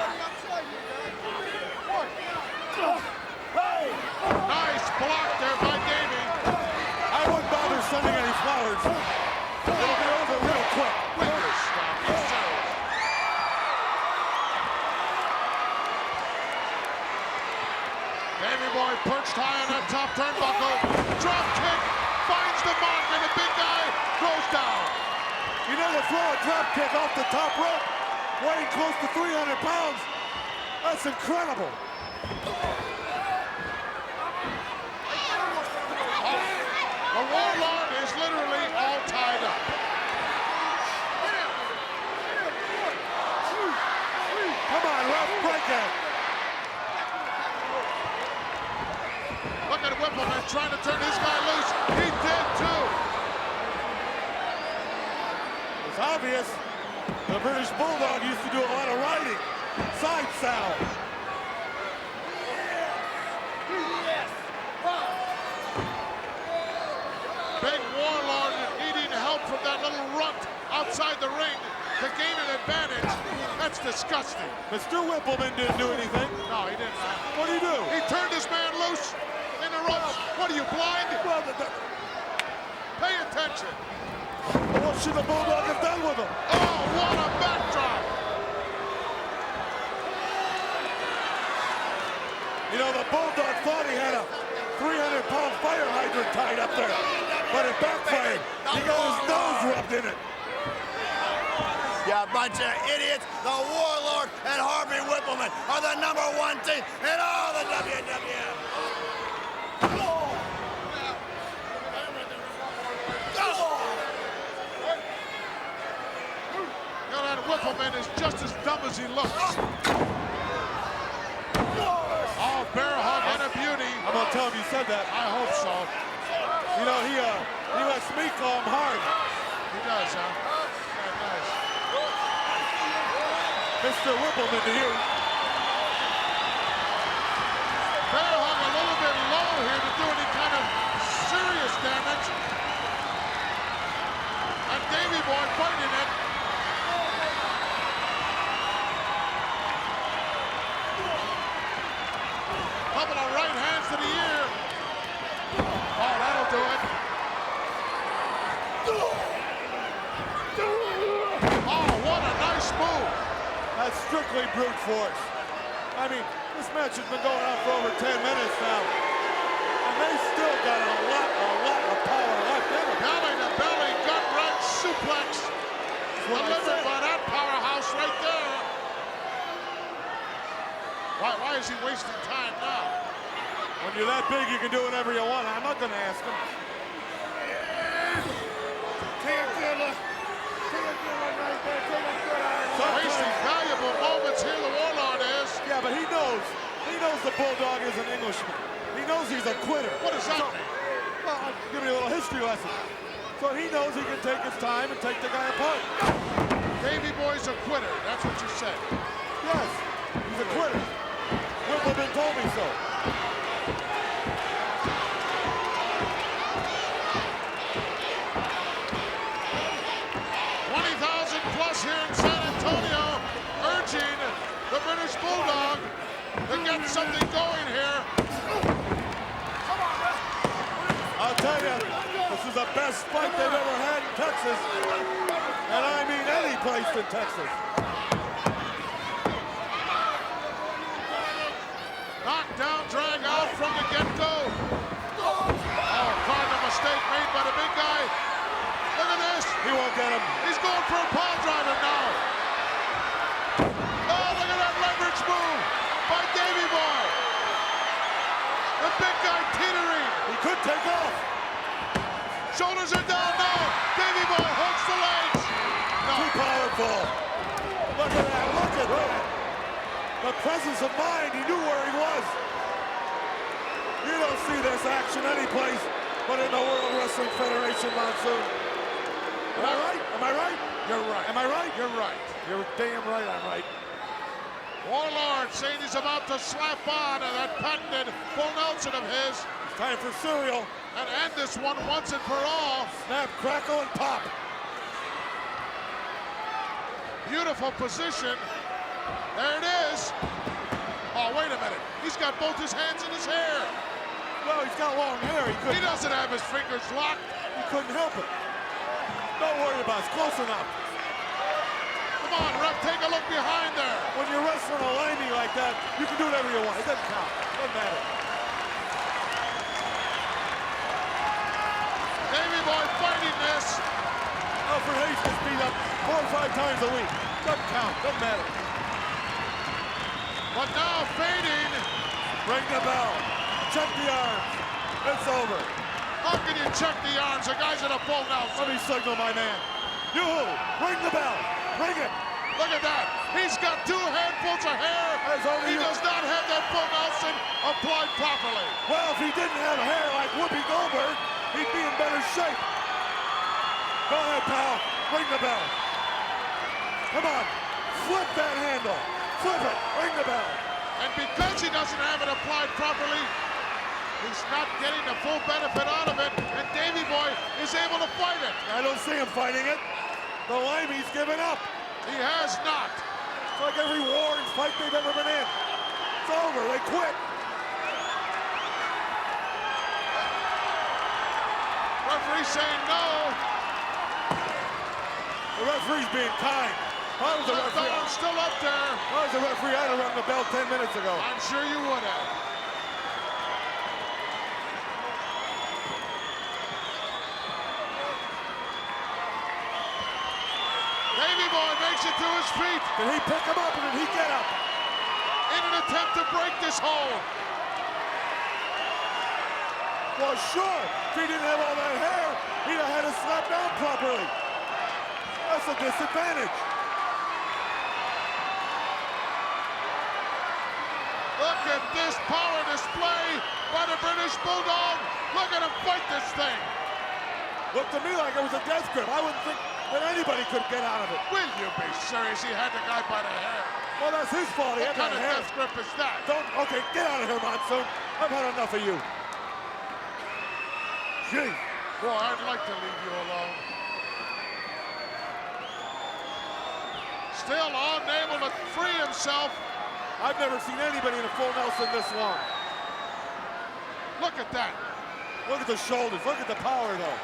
S4: Nice block there by Davey.
S5: I wouldn't bother sending any flowers. It'll be over real quick.
S4: Wicked stop, he sells. Davey Boy perched high on that top turnbuckle. Drop kick, finds the mark, and the big guy goes down.
S5: You know, to throw a drop kick off the top rope, weighing close to 300 pounds, that's incredible.
S4: The Warlord is literally all tied up.
S5: Come on, ref, break it.
S4: Look at Whippleman trying to turn his guy loose. He did too.
S5: It's obvious the British Bulldog used to do a lot of riding. Side saddle.
S4: Big Warlord needing help from that little runt outside the ring to gain an advantage. That's disgusting.
S5: Mr. Whippleman didn't do anything.
S4: No, he didn't.
S5: What did he do?
S4: He turned his man loose in the ropes. What are you, blind?
S5: Well,
S4: Pay attention.
S5: what should the Bulldog have done with him?
S4: Oh, what a backdrop.
S5: You know, the Bulldog thought he had a 300-pound fire hydrant tied up there, but it backfired. He got his nose rubbed in it.
S9: You bunch of idiots. The Warlord and Harvey Whippleman are the #1 team in all the WWF.
S4: You know, that Whippleman is just as dumb as he looks. Oh, bear hug and a beauty.
S5: I'm gonna tell him you said that.
S4: I hope so.
S5: You know, he lets me call him hard.
S4: He does, huh? Yeah, nice.
S5: Mr. Whippleman to you.
S4: Bear hug a little bit low here to do any kind of serious damage. And Davey Boy fighting it. Couple of right hands to the ear. Oh, that'll do it. Oh, what a nice move.
S5: That's strictly brute force. I mean, this match has been going on for over 10 minutes now, and they still got a lot of power left in them.
S4: Belly to belly, gut wrench suplex. Delivered by that powerhouse right there. Why is he wasting time now?
S5: When you're that big, you can do whatever you want. I'm not going to ask him.
S4: Wasting valuable moments here, the Warlord is.
S5: Yeah, but he knows the Bulldog is an Englishman. He knows he's a quitter.
S4: What does that mean?
S5: Well, I'll give you a little history lesson. So he knows he can take his time and take the guy apart.
S4: Davey Boy's a quitter, that's what you said.
S5: Yes, he's a quitter. Whippleman told me so.
S4: Plus here in San Antonio, urging the British Bulldog to get something going here.
S5: I'll tell you, this is the best fight they've ever had in Texas. And I mean any place in Texas.
S4: Knockdown, drag out from the get-go. Oh, cardinal mistake made by the big guy. Look at this.
S5: He won't get him.
S4: He's going for a pile driver now. Oh, look at that leverage move.
S5: could take off.
S4: Shoulders are down now. Davey Boy hooks the legs. No.
S5: Too powerful. Look at that, look at that. The presence of mind, he knew where he was. You don't see this action anyplace but in the World Wrestling Federation, Monsoon. Am I right? Am I right?
S4: You're right.
S5: Am I right?
S4: You're right.
S5: You're damn right I'm right.
S4: Warlord saying he's about to slap on that patented full Nelson of his
S5: It's time for cereal.
S4: and end this one once and for all.
S5: Snap, crackle, and pop.
S4: Beautiful position. There it is. Oh, wait a minute. He's got both his hands in his hair.
S5: Well, he's got long hair.
S4: He doesn't have his fingers locked.
S5: He couldn't help it. Don't worry about it. It's close enough.
S4: Come on, ref, take a look behind there.
S5: When you're wrestling a limey like that, you can do whatever you want. It doesn't count. Doesn't matter.
S4: Davey Boy fighting this.
S5: Alfred Hayes gets beat up 4 or 5 times a week. Doesn't count. Doesn't matter.
S4: But now fading.
S5: Ring the bell. Check the arms. It's over.
S4: How can you check the arms? The guy's in a full Nelson.
S5: Let me signal my man. You, ring the bell. Ring it.
S4: Look at that. He's got 2 handfuls of hair. He does not have that full Nelson applied properly.
S5: Well, if he didn't have hair like Whoopi Goldberg, he'd be in better shape. Go ahead, pal. Ring the bell. Come on. Flip that handle. Flip it. Ring the bell.
S4: And because he doesn't have it applied properly, he's not getting the full benefit out of it, and Davey Boy is able to fight it.
S5: I don't see him fighting it. The limey's given up.
S4: He has not.
S5: It's like every war and fight they've ever been in. It's over. They quit.
S4: Referee saying no.
S5: The referee's being kind. If I was a
S4: Left
S5: referee,
S4: arm still up there.
S5: if I was a referee, I'd have rung the bell 10 minutes ago.
S4: I'm sure you would have. Davey Boy makes it to his feet
S5: Did he pick him up or did he get up?
S4: in an attempt to break this hold.
S5: Well, sure. If he didn't have all that hair, he'd have had it slapped down properly. That's a disadvantage.
S4: Look at this power display by the British Bulldog. Look at him fight this thing.
S5: Looked to me like it was a death grip. I wouldn't think that anybody could get out of it.
S4: Will you be serious? He had the guy by the hair.
S5: Well, that's his fault. He
S4: What
S5: had
S4: kind
S5: that
S4: of
S5: hair.
S4: death grip is that?
S5: Okay, get out of here, Monsoon. I've had enough of you. Gee.
S4: Boy, I'd like to leave you alone. Still unable to free himself.
S5: I've never seen anybody in a full Nelson this long.
S4: Look at that.
S5: Look at the shoulders. Look at the power, though.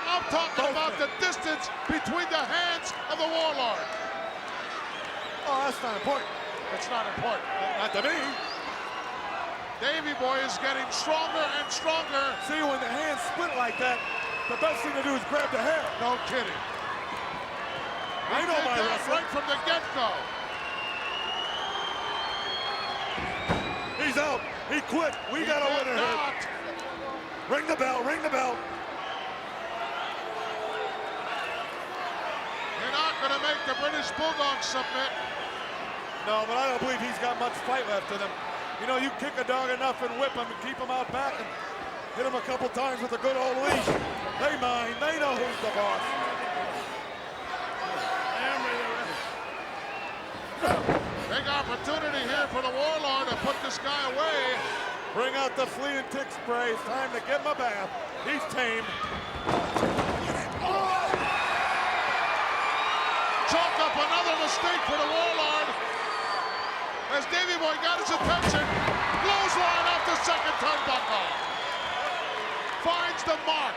S4: I'm talking
S5: Both
S4: about
S5: men.
S4: the distance between the hands of the Warlord.
S5: Oh, that's not important.
S4: It's not important.
S5: Not to me.
S4: Davey Boy is getting stronger and stronger.
S5: See, when the hands split like that, the best thing to do is grab the hair.
S4: No kidding.
S5: I know
S4: Did
S5: my
S4: that
S5: wrestling.
S4: right from the get-go.
S5: He's out. He quit. We got a
S4: He did
S5: winner here.
S4: not.
S5: Ring the bell. Ring the bell.
S4: You're not going to make the British Bulldog submit.
S5: No, but I don't believe he's got much fight left in him. You know, you kick a dog enough and whip him and keep him out back and hit him a couple times with a good old leash. They mind. They know who's the boss.
S4: Big opportunity here for the Warlord to put this guy away.
S5: Bring out the flea and tick spray. It's time to give him a bath. He's tamed.
S4: Chalk up another mistake for the Warlord. As Davey Boy got his attention, blows line off the second turnbuckle. Finds the mark.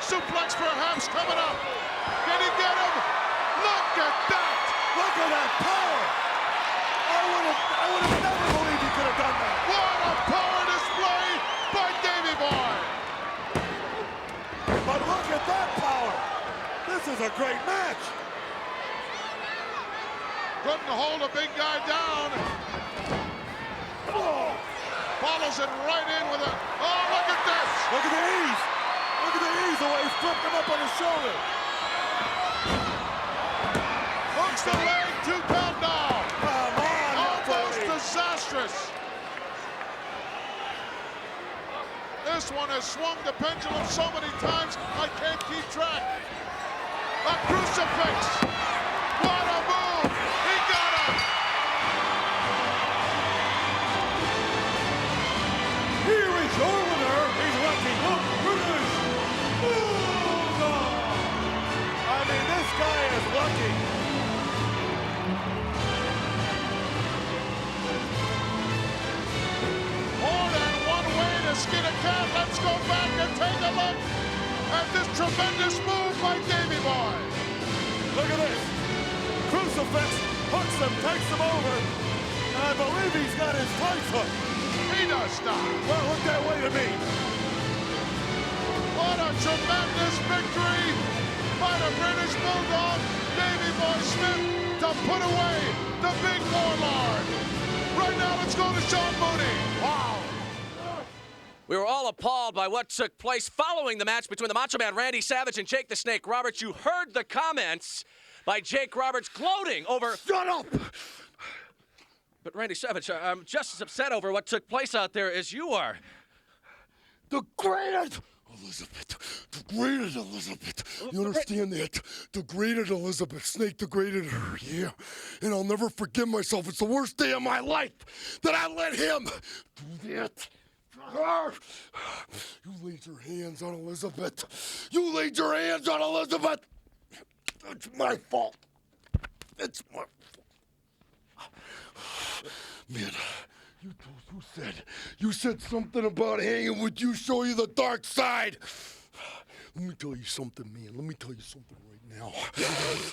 S4: Suplex perhaps coming up. Can he get him? Look at that!
S5: Look at that power. I would have never believed he could have done that.
S4: What a power display by Davey Boy!
S5: But look at that power. This is a great match.
S4: Couldn't hold a big guy down. Follows it right in with a, oh, look at this.
S5: Look at the ease. Look at the ease, the way he flipped him up on his shoulder.
S4: Hooks the leg, 2 count now.
S5: Come on,
S4: Almost
S5: Tony.
S4: disastrous. This one has swung the pendulum so many times, I can't keep track. A crucifix. What a move. He got him.
S8: Here is your winner.
S5: He's lucky.
S8: British Bulldog.
S5: I mean, this guy is lucky.
S4: More than one way to skin a cat. Let's go back and take a look at this tremendous move by Davey Boy.
S5: Look at this. Crucifix hooks him, takes him over. And I believe he's got his tights hooked.
S4: He does not.
S5: Well, look that way to me.
S4: What a tremendous victory by the British Bulldog, Davey Boy Smith, to put away the big warlord. Right now, let's go to Sean Mooney. Wow.
S7: We were all appalled by what took place following the match between the Macho Man Randy Savage and Jake the Snake Roberts. You heard the comments by Jake Roberts gloating over...
S3: Shut up!
S7: But Randy Savage, I'm just as upset over what took place out there as you are.
S3: The greatest Elizabeth. The greatest Elizabeth. You understand that? The greatest Elizabeth. Snake degraded her, yeah. And I'll never forgive myself. It's the worst day of my life that I let him do that. You laid your hands on Elizabeth. You laid your hands on Elizabeth. It's my fault. It's my fault. Man, you said something about hanging with you, show you the dark side. Let me tell you something, man. Let me tell you something right now.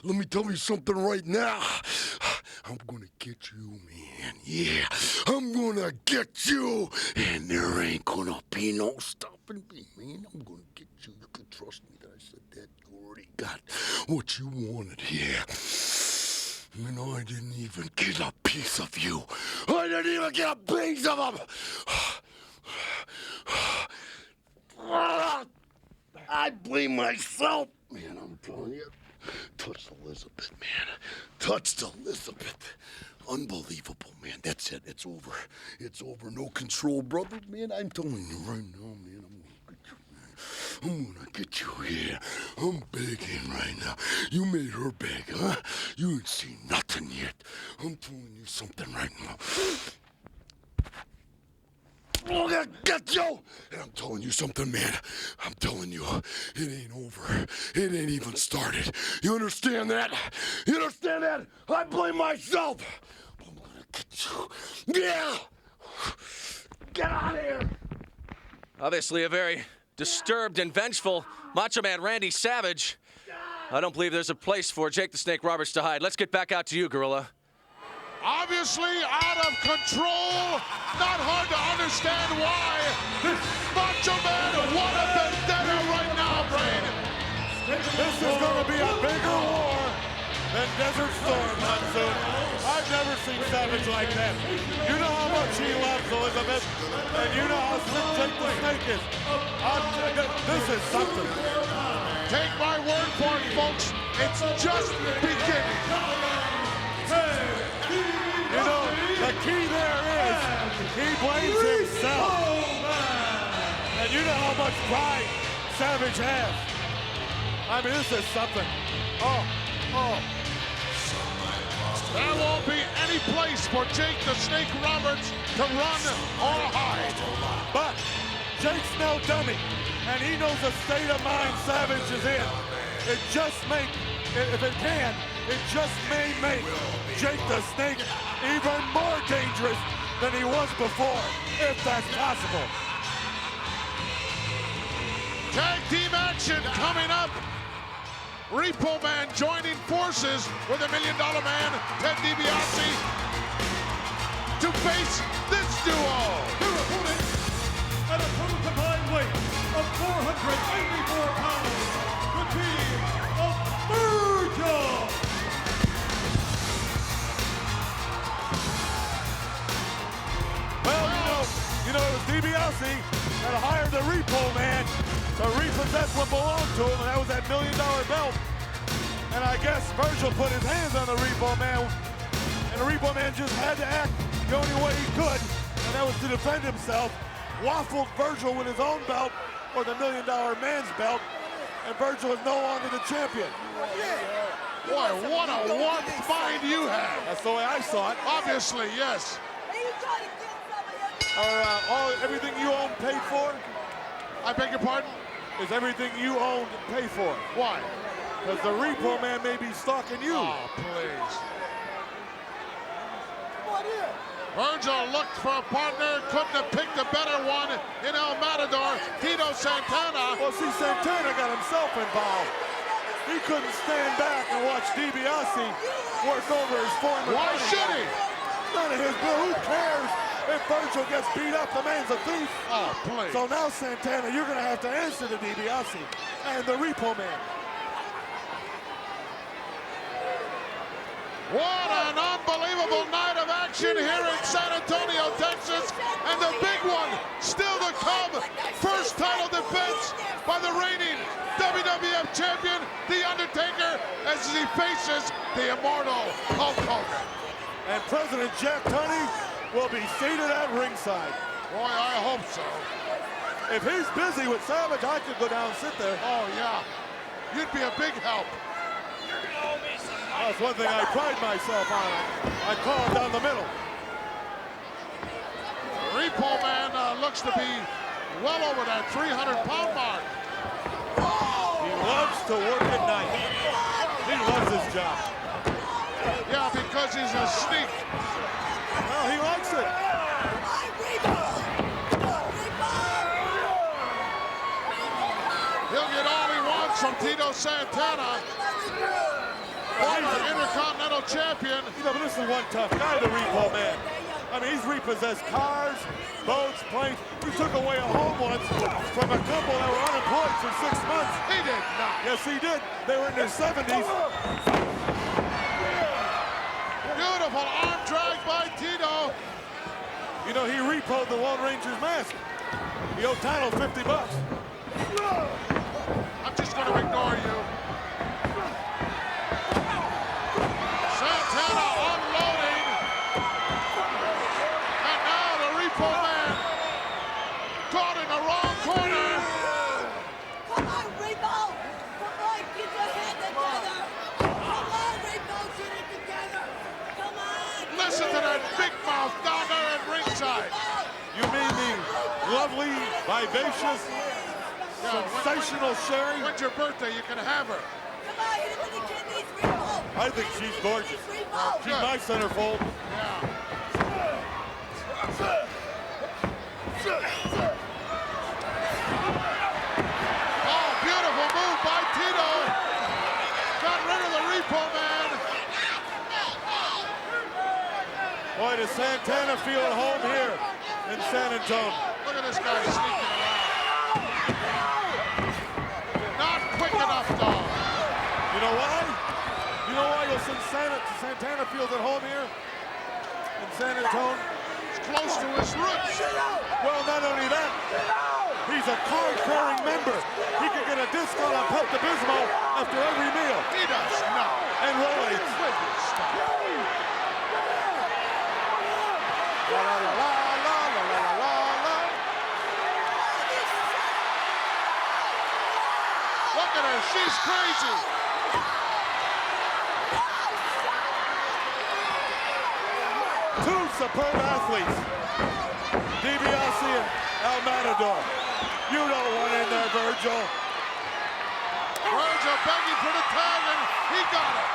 S3: Let me tell you something right now. I'm gonna get you, man. Yeah, I'm gonna get you. And there ain't gonna be no stopping me, man. I'm gonna get you. You can trust me that I said that. You already got what you wanted, yeah. You know, I didn't even get a piece of you. I didn't even get a piece of him. I blame myself. Man, I'm telling you. Touched Elizabeth, man. Touched Elizabeth. Unbelievable, man. That's it. It's over. It's over. No control, brother. Man, I'm telling you right now, man. I'm gonna get you here. I'm begging right now. You made her beg, huh? You ain't seen nothing yet. I'm telling you something right now. I'm gonna get you! And I'm telling you something, man. I'm telling you, it ain't over. It ain't even started. You understand that? You understand that? I blame myself. I'm gonna get you. Yeah! Get out of here!
S7: Obviously a very disturbed and vengeful Macho Man Randy Savage. I don't believe there's a place for Jake the Snake Roberts to hide. Let's get back out to you, Gorilla.
S4: Obviously out of control. Not hard to understand why. Macho Man, what a vendetta right now, Brain.
S5: This is going to be a bigger war than Desert Storm, Monsoon. I've never seen Savage like that. You know how much he loves Elizabeth, and you know how sick Jake the Snake is. This is something.
S4: Take my word for it, folks. It's just beginning.
S5: You know, the key there is he blames himself. And you know how much pride Savage has. I mean, this is something. Oh.
S4: There won't be any place for Jake the Snake Roberts to run or hide.
S5: But Jake's no dummy, and he knows the state of mind Savage is in. It just if it can, it just may make Jake the Snake even more dangerous than he was before, if that's possible.
S4: Tag team action coming up. Repo Man joining forces with $1 Million Man, Ted DiBiase, to face this duo.
S8: Their opponents, at a total combined weight of 494 pounds, the team of Virgil.
S5: DiBiase had hired the Repo Man to repossess what belonged to him, and that was that $1 million belt. And I guess Virgil put his hands on the Repo Man, and the Repo Man just had to act the only way he could, and that was to defend himself. Waffled Virgil with his own belt, or the $1 million man's belt, and Virgil is no longer the champion.
S4: Boy, what a warped mind you have.
S5: That's the way I saw it.
S4: Obviously, yes.
S5: Everything you own paid for?
S4: I beg your pardon?
S5: Is everything you own paid for?
S4: Why?
S5: Because the Repo Man may be stalking you.
S4: Oh, please. Virgil looked for a partner, couldn't have picked a better one in El Matador, Tito Santana.
S5: Well, see, Santana got himself involved. He couldn't stand back and watch DiBiase work over his former
S4: Why
S5: buddy.
S4: should he?
S5: None of his bill. Who cares if Virgil gets beat up? The man's a thief.
S4: Oh, please.
S5: So now, Santana, you're going to have to answer to DiBiase and the Repo Man.
S4: What an unbelievable night of action here in San Antonio, Texas. And the big one still to come. First title defense by the reigning WWF champion, The Undertaker, as he faces the immortal Hulk Hogan.
S5: And President Jack Tunney will be seated at ringside.
S4: Boy, I hope so.
S5: If he's busy with Savage, I could go down and sit there.
S4: Oh, yeah. You'd be a big help.
S5: That's one thing I pride myself on. I call it down the middle.
S4: Repo Man looks to be well over that 300-pound mark.
S5: He loves to work at night. He loves his job.
S4: Yeah, because he's a sneak.
S5: Well, he likes it.
S4: He'll get all he wants from Tito Santana. Former Intercontinental Champion.
S5: You know, but this is one tough guy, the Repo Man. I mean, he's repossessed cars, boats, planes. He took away a home once from a couple that were unemployed for 6 months.
S4: He did not.
S5: Yes, he did. They were in their 70s.
S4: Beautiful arm drag by Tito.
S5: You know, he repoed the Lone Ranger's mask. He owed Tano $50.
S4: I'm just going to ignore you. Santana unloading. And now the Repo Man caught in the wrong corner.
S6: Come on, Repo! Come on, get your head together! Come on, Repo, get it together! Come on!
S4: Listen to that big mouth dogger at ringside.
S5: You mean the lovely, vivacious, sensational Sherry?
S4: When's your birthday? You can have her.
S6: Come on, hit it with the kidneys, Repo!
S5: I think she's gorgeous.
S6: Repo!
S5: She's my centerfold.
S4: Yeah. Oh, beautiful move by Tito. Got rid of the Repo Man.
S5: Boy, does Santana feel at home here in San Antonio.
S4: Look at this guy sneaking around. Not quick enough, though.
S5: You know why? You know why Santana feels at home here in San Antonio?
S4: It's close to his roots.
S5: Well, not only that, he's a card-carrying member. He could get a discount on Pepto-Bismol after every meal.
S4: He does not.
S5: And Rolaids. La, la, la, la, la, la, la, la.
S4: Look at her. She's crazy.
S5: Two superb athletes, DiBiase and El Matador. You don't want in there, Virgil.
S4: Virgil begging for the tag, and he got it.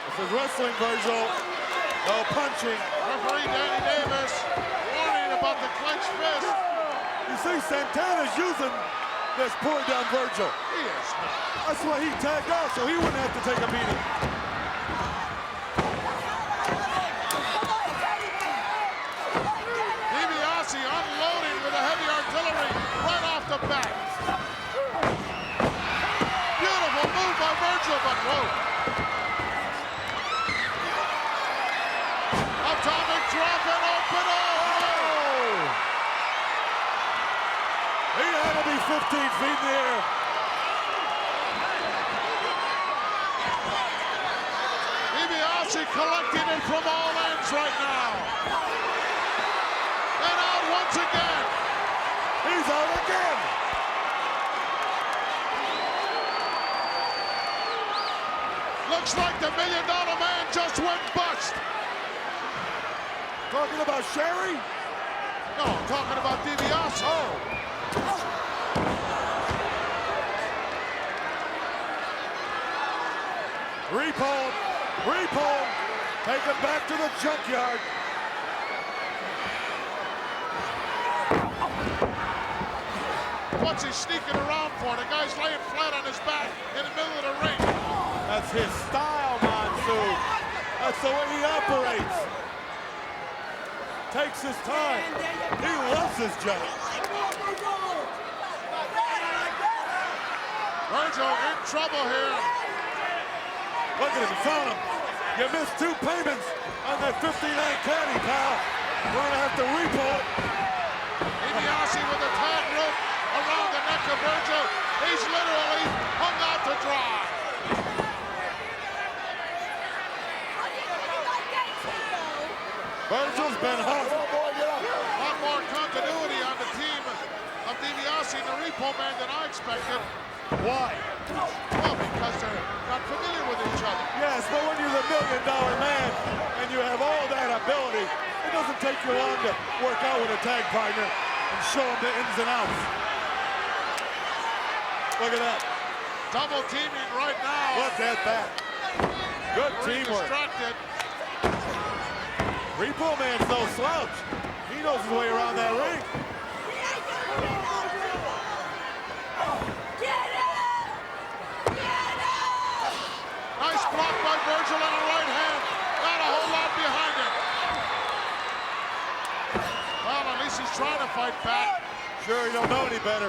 S5: This is wrestling, Virgil. No punching.
S4: Referee Danny Davis warning about the clenched fist.
S5: You see, Santana's using this pouring down Virgil.
S4: He is not.
S5: That's why he tagged out, so he wouldn't have to take a beating.
S4: DiBiase unloading with a heavy artillery right off the bat. Beautiful move by Virgil, but whoa.
S5: feet in the air.
S4: DiBiase collecting it from all ends right now. And out once again.
S5: He's out again.
S4: Looks like the $1 Million Man just went bust.
S5: Talking about Sherry?
S4: No, I'm talking about DiBiase.
S5: Oh. Repo, take him back to the junkyard.
S4: What's he sneaking around for? The guy's laying flat on his back in the middle of the ring.
S5: That's his style, Monsoon. That's the way he operates. Takes his time. He loves his job.
S4: Virgil in trouble here.
S5: Look at him, he found him. You missed 2 payments on that 59 caddy, pal. We're gonna have to repo it.
S4: DiBiase with the tag rope around the neck of Virgil. He's literally hung out to dry.
S5: Virgil's been hung.
S4: A lot more continuity on the team of DiBiase and the Repo Man than I expected.
S5: Why?
S4: Well, because they're not familiar with each other.
S5: Yes, but when you're the $1 Million Man and you have all that ability, it doesn't take you long to work out with a tag partner and show them the ins and outs. Look at that.
S4: Double teaming right now.
S5: Look at that. Good
S4: Very
S5: teamwork.
S4: distracted.
S5: Repo Man's no slouch. He knows his way around that ring.
S4: Nice block by Virgil on the right hand. Not a whole lot behind him. Well, at least he's trying to fight back.
S5: Sure, you don't know any better.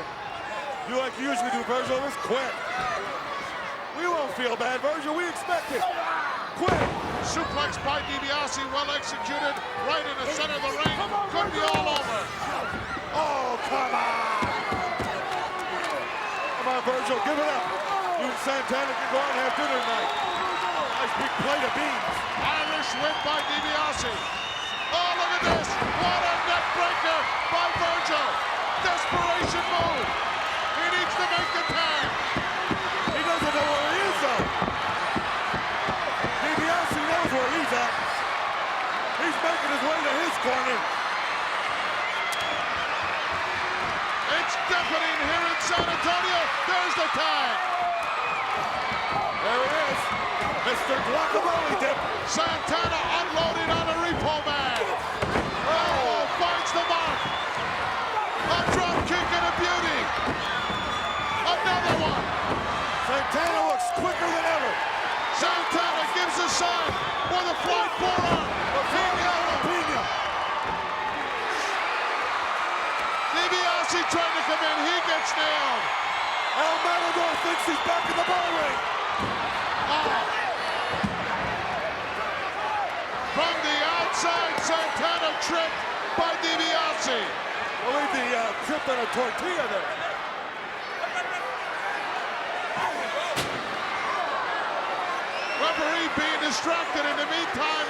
S5: You like you usually do, Virgil. This quick. We won't feel bad, Virgil. We expect it. Quick.
S4: Suplex by DiBiase, well executed, right in the center of the ring. Could be all over.
S5: Oh, come on. Come on, Virgil, give it up. You and Santana can go out and have dinner tonight. Nice big plate of beans.
S4: Irish whip by DiBiase. Oh, look at this. What a neck breaker by Virgil. Desperation move. He needs to make the tag.
S5: He doesn't know where he is, though. DiBiase knows where he's at. He's making his way to his corner.
S4: It's deafening here in San Antonio. There's the tag.
S5: There it is. Mr. Guacamole Dip.
S4: Santana unloading on the Repo Man. Oh, finds the mark. A drop kick and a beauty. Another one.
S5: Santana looks quicker than ever.
S4: Santana gives a sign for the flying forearm.
S5: Pena.
S4: DiBiase trying to come in. He gets nailed.
S5: El Matador thinks he's back in the ball ring.
S4: From the outside, Santana tripped by DiBiase.
S5: I believe the trip on a tortilla there.
S4: Referee being distracted. In the meantime,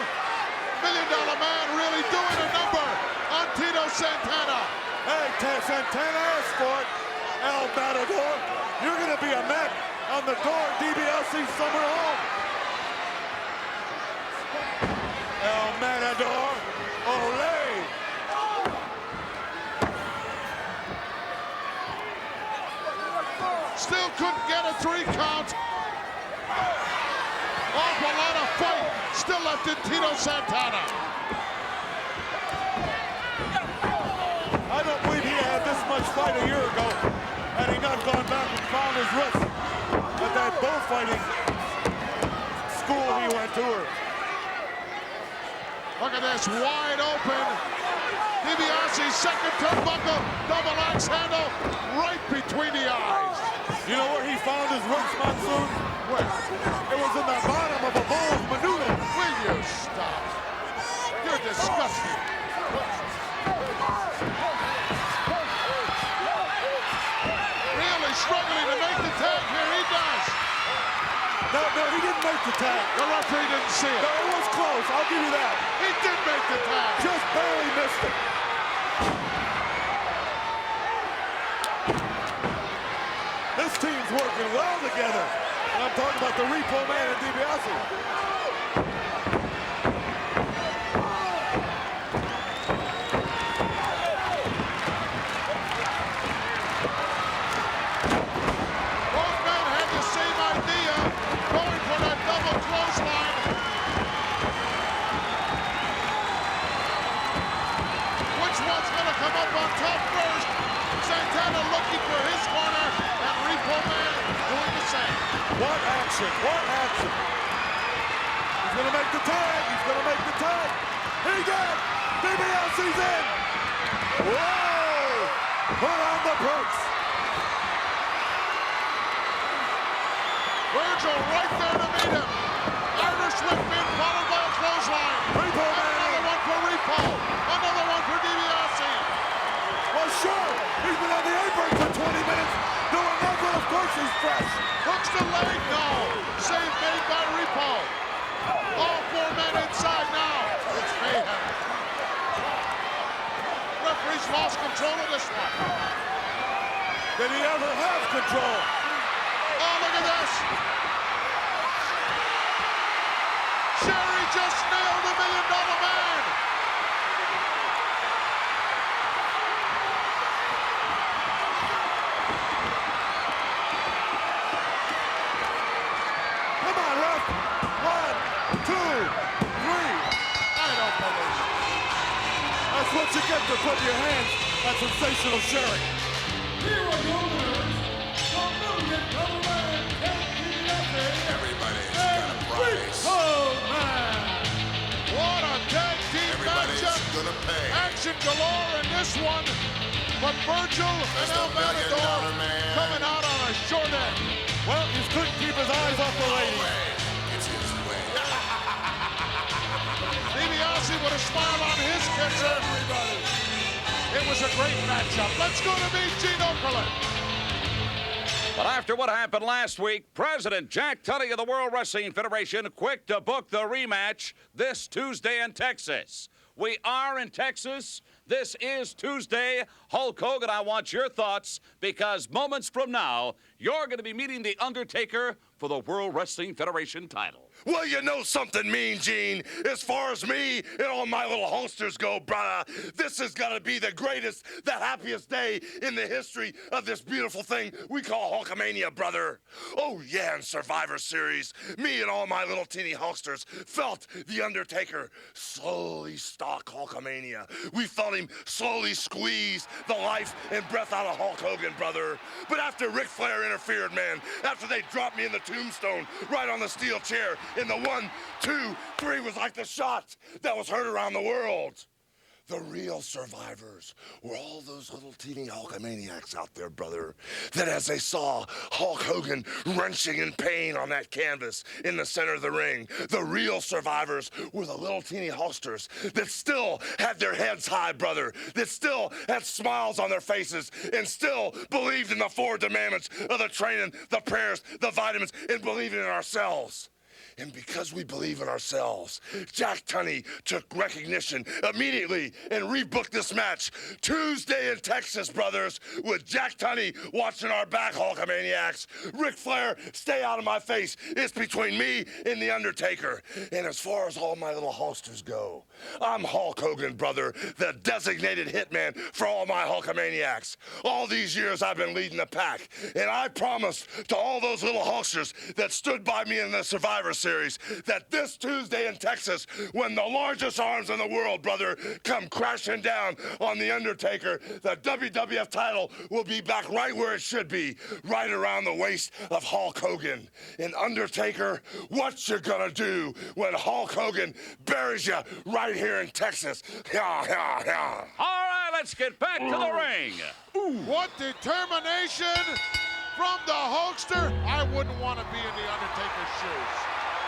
S4: $1 Million Man really doing a number on Tito Santana.
S5: Hey, Santana asked for it. El Matador, you're going to be a mat on the door of DiBiase's summer home. El Matador, ole.
S4: Still couldn't get a 3 count. Awful lot of fight still left in Tito Santana.
S5: I don't believe he had this much fight a year ago had he not gone back and found his wrist at that bullfighting school he went to.
S4: Look at this, wide open. DiBiase's second turnbuckle, double axe handle, right between the eyes.
S5: You know where he found his wrist, Monsoon?
S4: Where?
S5: It was in the bottom of a bowl of menudo.
S4: Will you stop? You're disgusting. Really
S5: No, he didn't make the tag.
S4: The referee didn't see it.
S5: No, it was close. I'll give you that.
S4: He did make the tag.
S5: Just barely missed it. This team's working well together. And I'm talking about the Repo Man and DiBiase.
S4: Both men had the same idea, going for that double clothesline. Which one's going to come up on top first? Santana looking for his corner, and Repo Man doing the same.
S5: What action, what action. He's gonna make the tag, he's gonna make the tag. He did, DiBiase's in. Whoa, put on the brakes.
S4: Virgil right there to meet him. Irish whip in, followed by a clothesline.
S5: Repo
S4: And
S5: Man.
S4: another one for Repo. Another one for DiBiase.
S5: Well, sure, he's been on the apron for 20 minutes doing nothing. Of course he's fresh.
S4: Hooks the leg, no. Save made by Repo. All four men inside now. It's mayhem. Referee's lost control of this one.
S5: Did he ever have control?
S4: Oh, look at this. Sherry just nailed the $1 Million Man.
S5: Come on, ref. 1, 2, 3.
S4: I don't believe it.
S5: That's what you get for putting your hands on sensational Sherry.
S8: Here are your winners, the $1 Million Man, Ted DiBiase,
S9: Everybody's got a price.
S8: Repo Man.
S4: What a tag team
S9: Everybody's
S4: matchup.
S9: gonna pay.
S4: Action galore in this one. But Virgil and El
S9: $1 Million
S4: Matador
S9: Man.
S4: coming out on a short end.
S5: Well, he couldn't keep his eyes off the lady.
S9: It's his way.
S4: DiBiase with a smile on his picture. It was a great matchup. Let's go to meet Gene Okerlund.
S1: But after what happened last week, President Jack Tunney of the World Wrestling Federation quick to book the rematch this Tuesday in Texas. We are in Texas. This is Tuesday. Hulk Hogan, I want your thoughts because moments from now, you're going to be meeting The Undertaker for the World Wrestling Federation title.
S3: Well, you know something, Mean Gene. As far as me and all my little holsters go, brother, this is gonna be the greatest, the happiest day in the history of this beautiful thing we call Hulkamania, brother. Oh yeah, in Survivor Series, me and all my little teeny holsters felt The Undertaker slowly stalk Hulkamania. We felt him slowly squeeze the life and breath out of Hulk Hogan, brother. But after Ric Flair interfered, man, after they dropped me in the tombstone right on the steel chair, and the 1, 2, 3 was like the shot that was heard around the world. The real survivors were all those little teeny Hulkamaniacs out there, brother, that as they saw Hulk Hogan wrenching in pain on that canvas in the center of the ring, the real survivors were the little teeny Hulksters that still had their heads high, brother, that still had smiles on their faces and still believed in the 4 commandments of the training, the prayers, the vitamins, and believing in ourselves. And because we believe in ourselves, Jack Tunney took recognition immediately and rebooked this match Tuesday in Texas, brothers, with Jack Tunney watching our back, Hulkamaniacs. Ric Flair, stay out of my face. It's between me and The Undertaker. And as far as all my little Hulksters go, I'm Hulk Hogan, brother, the designated hitman for all my Hulkamaniacs. All these years I've been leading the pack, and I promised to all those little Hulksters that stood by me in the Survivor Series that this Tuesday in Texas, when the largest arms in the world, brother, come crashing down on The Undertaker, the WWF title will be back right where it should be, right around the waist of Hulk Hogan. And Undertaker, what you gonna do when Hulk Hogan buries you right here in Texas? Yeah, yeah, yeah.
S1: All right, let's get back to the ring.
S4: What determination from the Hulkster. I wouldn't want to be in The Undertaker's shoes.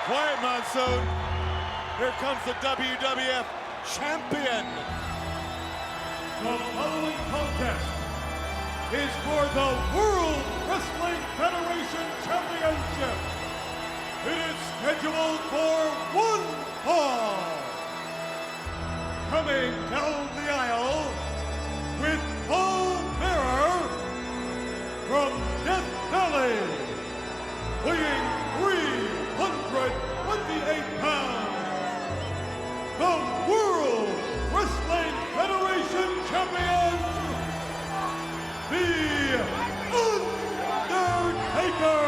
S5: Quiet, Monsoon. Here comes the WWF champion.
S8: The following contest is for the World Wrestling Federation Championship. scheduled for one fall. Coming down the aisle with Paul Bearer from Death Valley, weighing 328 pounds, the World Wrestling Federation champion, The Undertaker.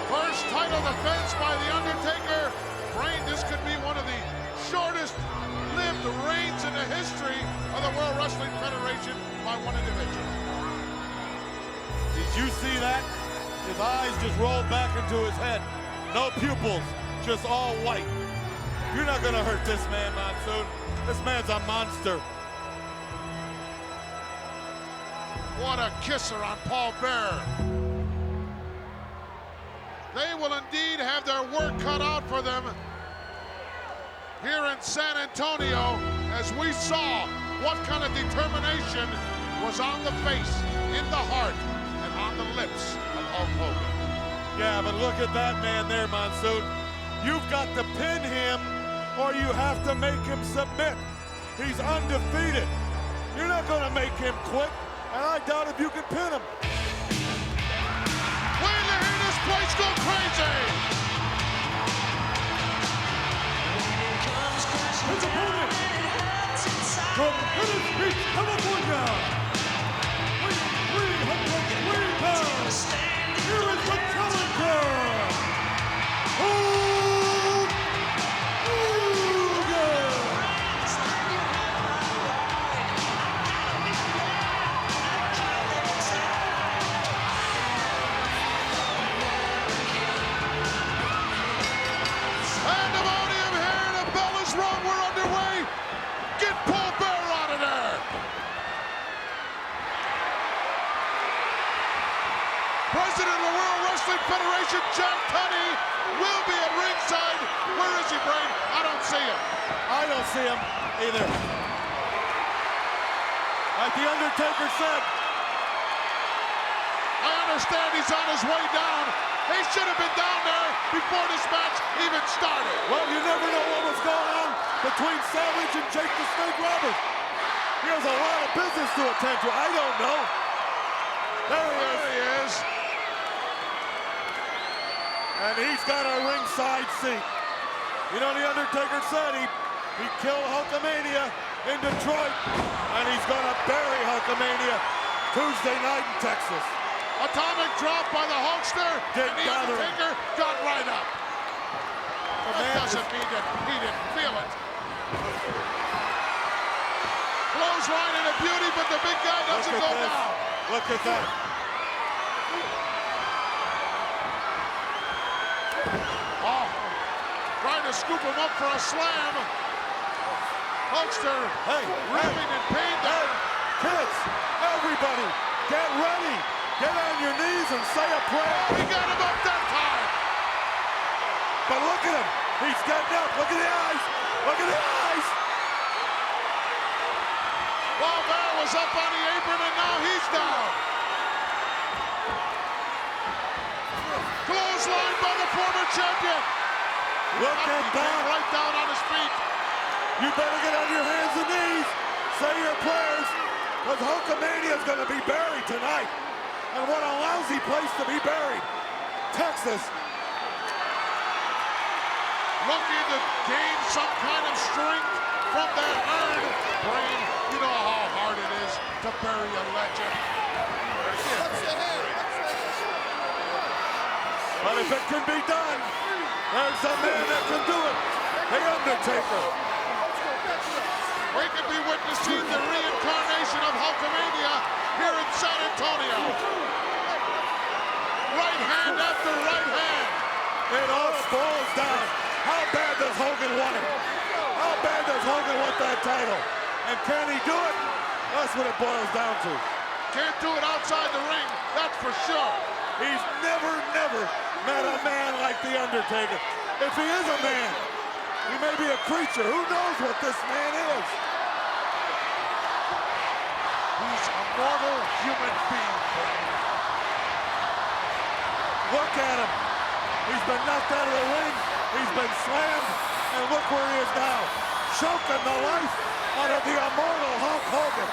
S4: First title defense by The Undertaker. Brain, this could be one of the shortest-lived reigns in the history of the World Wrestling Federation by one individual.
S5: Did you see that? His eyes just rolled back into his head. No pupils, just all white. You're not gonna hurt this man, Monsoon. This man's a monster.
S4: What a kisser on Paul Bearer. They will indeed have their work cut out for them here in San Antonio, as we saw what kind of determination was on the face, in the heart, and on the lips of Hulk Hogan.
S5: Yeah, but look at that man there, Monsoon. You've got to pin him, or you have to make him submit. He's undefeated. You're not gonna make him quit, and I doubt if you can pin him.
S4: Wait to hear this place go crazy!
S8: His opponent, from Venice Beach, California, weighing 303 pounds, here is the challenger, Hulk Hogan.
S4: Pandemonium here, the bell is rung, we're underway. Get Paul Bearer out of there. President of the World Wrestling Federation, Jack Tunney, will be at ringside. Where is he, Brain? I don't see him.
S5: I don't see him either. Like The Undertaker said,
S4: I understand he's on his way down. He should have been down there before this match even started.
S5: well, you never know what was going on between Savage and Jake the Snake Roberts. He has a lot of business to attend to. I don't know. There he is. And he's got a ringside seat. You know, The Undertaker said he killed Hulkamania in Detroit, and he's gonna bury Hulkamania Tuesday night in Texas.
S4: Atomic drop by the Hulkster, and The Undertaker got right up. That doesn't mean that he didn't feel it. Clothesline and a beauty, but the big guy doesn't go down.
S5: Look at that.
S4: Oh, trying to scoop him up for a slam. Hulkster, ramming in pain there.
S5: Kids, everybody, get ready. Get on your knees and say a prayer.
S4: He got him up that time.
S5: But look at him. He's getting up. Look at the eyes. Look at the eyes.
S4: Paul Bearer was up on the apron, and now he's down. Clothesline by the former champion.
S5: Look at that.
S4: Right down on his feet.
S5: You better get on your hands and knees. Say your prayers, because Hulkamania is going to be buried tonight. And what a lousy place to be buried. Texas.
S4: Looking to gain some kind of strength from that urn. Brain, you know how hard it is to bury a legend.
S5: But if it can be done, there's a man that can do it. The Undertaker.
S4: We could be witnessing the reincarnation of Hulkamania here in San Antonio. Right hand after right hand.
S5: It all falls down. How bad does Hogan want it? How bad does Hogan want that title? And can he do it? That's what it boils down to.
S4: Can't do it outside the ring, that's for sure.
S5: He's never met a man like The Undertaker. If he is a man, he may be a creature. Who knows what this man is?
S4: He's a mortal human being.
S5: Look at him. He's been knocked out of the ring. He's been slammed. And look where he is now. Choking the life out of the immortal Hulk Hogan.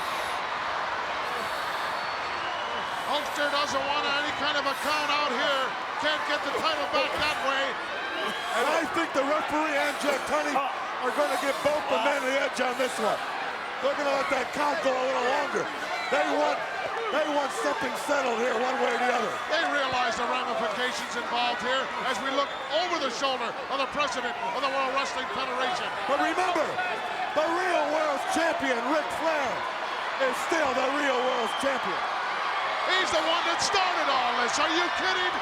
S4: Hulkster doesn't want any kind of a count out here. Can't get the title back that way.
S5: And I think the referee and Jack Tunney are going to give both the men the edge on this one. They're going to let that count go a little longer. They want something settled here one way or the other.
S4: They realize the ramifications involved here as we look over the shoulder of the president of the World Wrestling Federation.
S5: But remember, the real world's champion, Ric Flair, is still the real world's champion.
S4: He's the one that started all this. Are you kidding?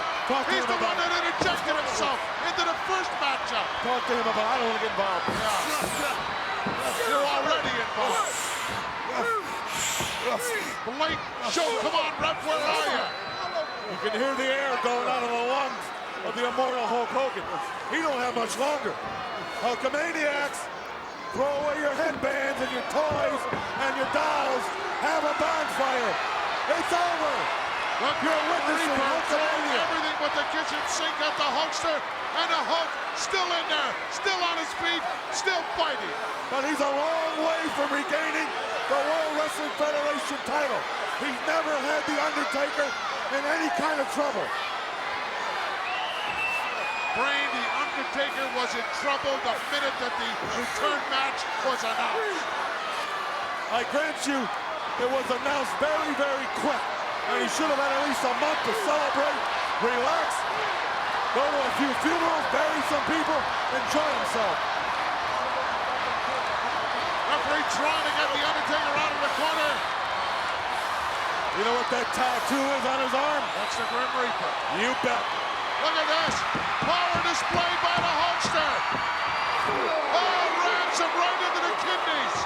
S4: He's the one that interjected himself into the first matchup.
S5: Talk to him about, I don't want to get involved.
S4: Yeah. You're already involved. Blake, show, come on, ref, where are you?
S5: You can hear the air going out of the lungs of the immortal Hulk Hogan. He don't have much longer. Hulkamaniacs, throw away your headbands and your toys and your dolls. Have a bonfire. It's over.
S4: Look,
S5: you're witnessing Hulkamania.
S4: Everything but the kitchen sink at the Hulkster, and the Hulk still in there, still on his feet, still fighting.
S5: But he's a long way from regaining the World Wrestling Federation title. He's never had The Undertaker in any kind of trouble.
S4: Brain, The Undertaker was in trouble the minute that the return match was announced.
S5: I grant you, it was announced very, very quick. And he should have had at least a month to celebrate, relax, go to a few funerals, bury some people, enjoy himself.
S4: Referee trying to get The Undertaker out of the corner.
S5: You know what that tattoo is on his arm?
S4: That's the Grim Reaper.
S5: You bet.
S4: Look at this. Power display by the Hulkster. Oh, rams him right into the kidneys.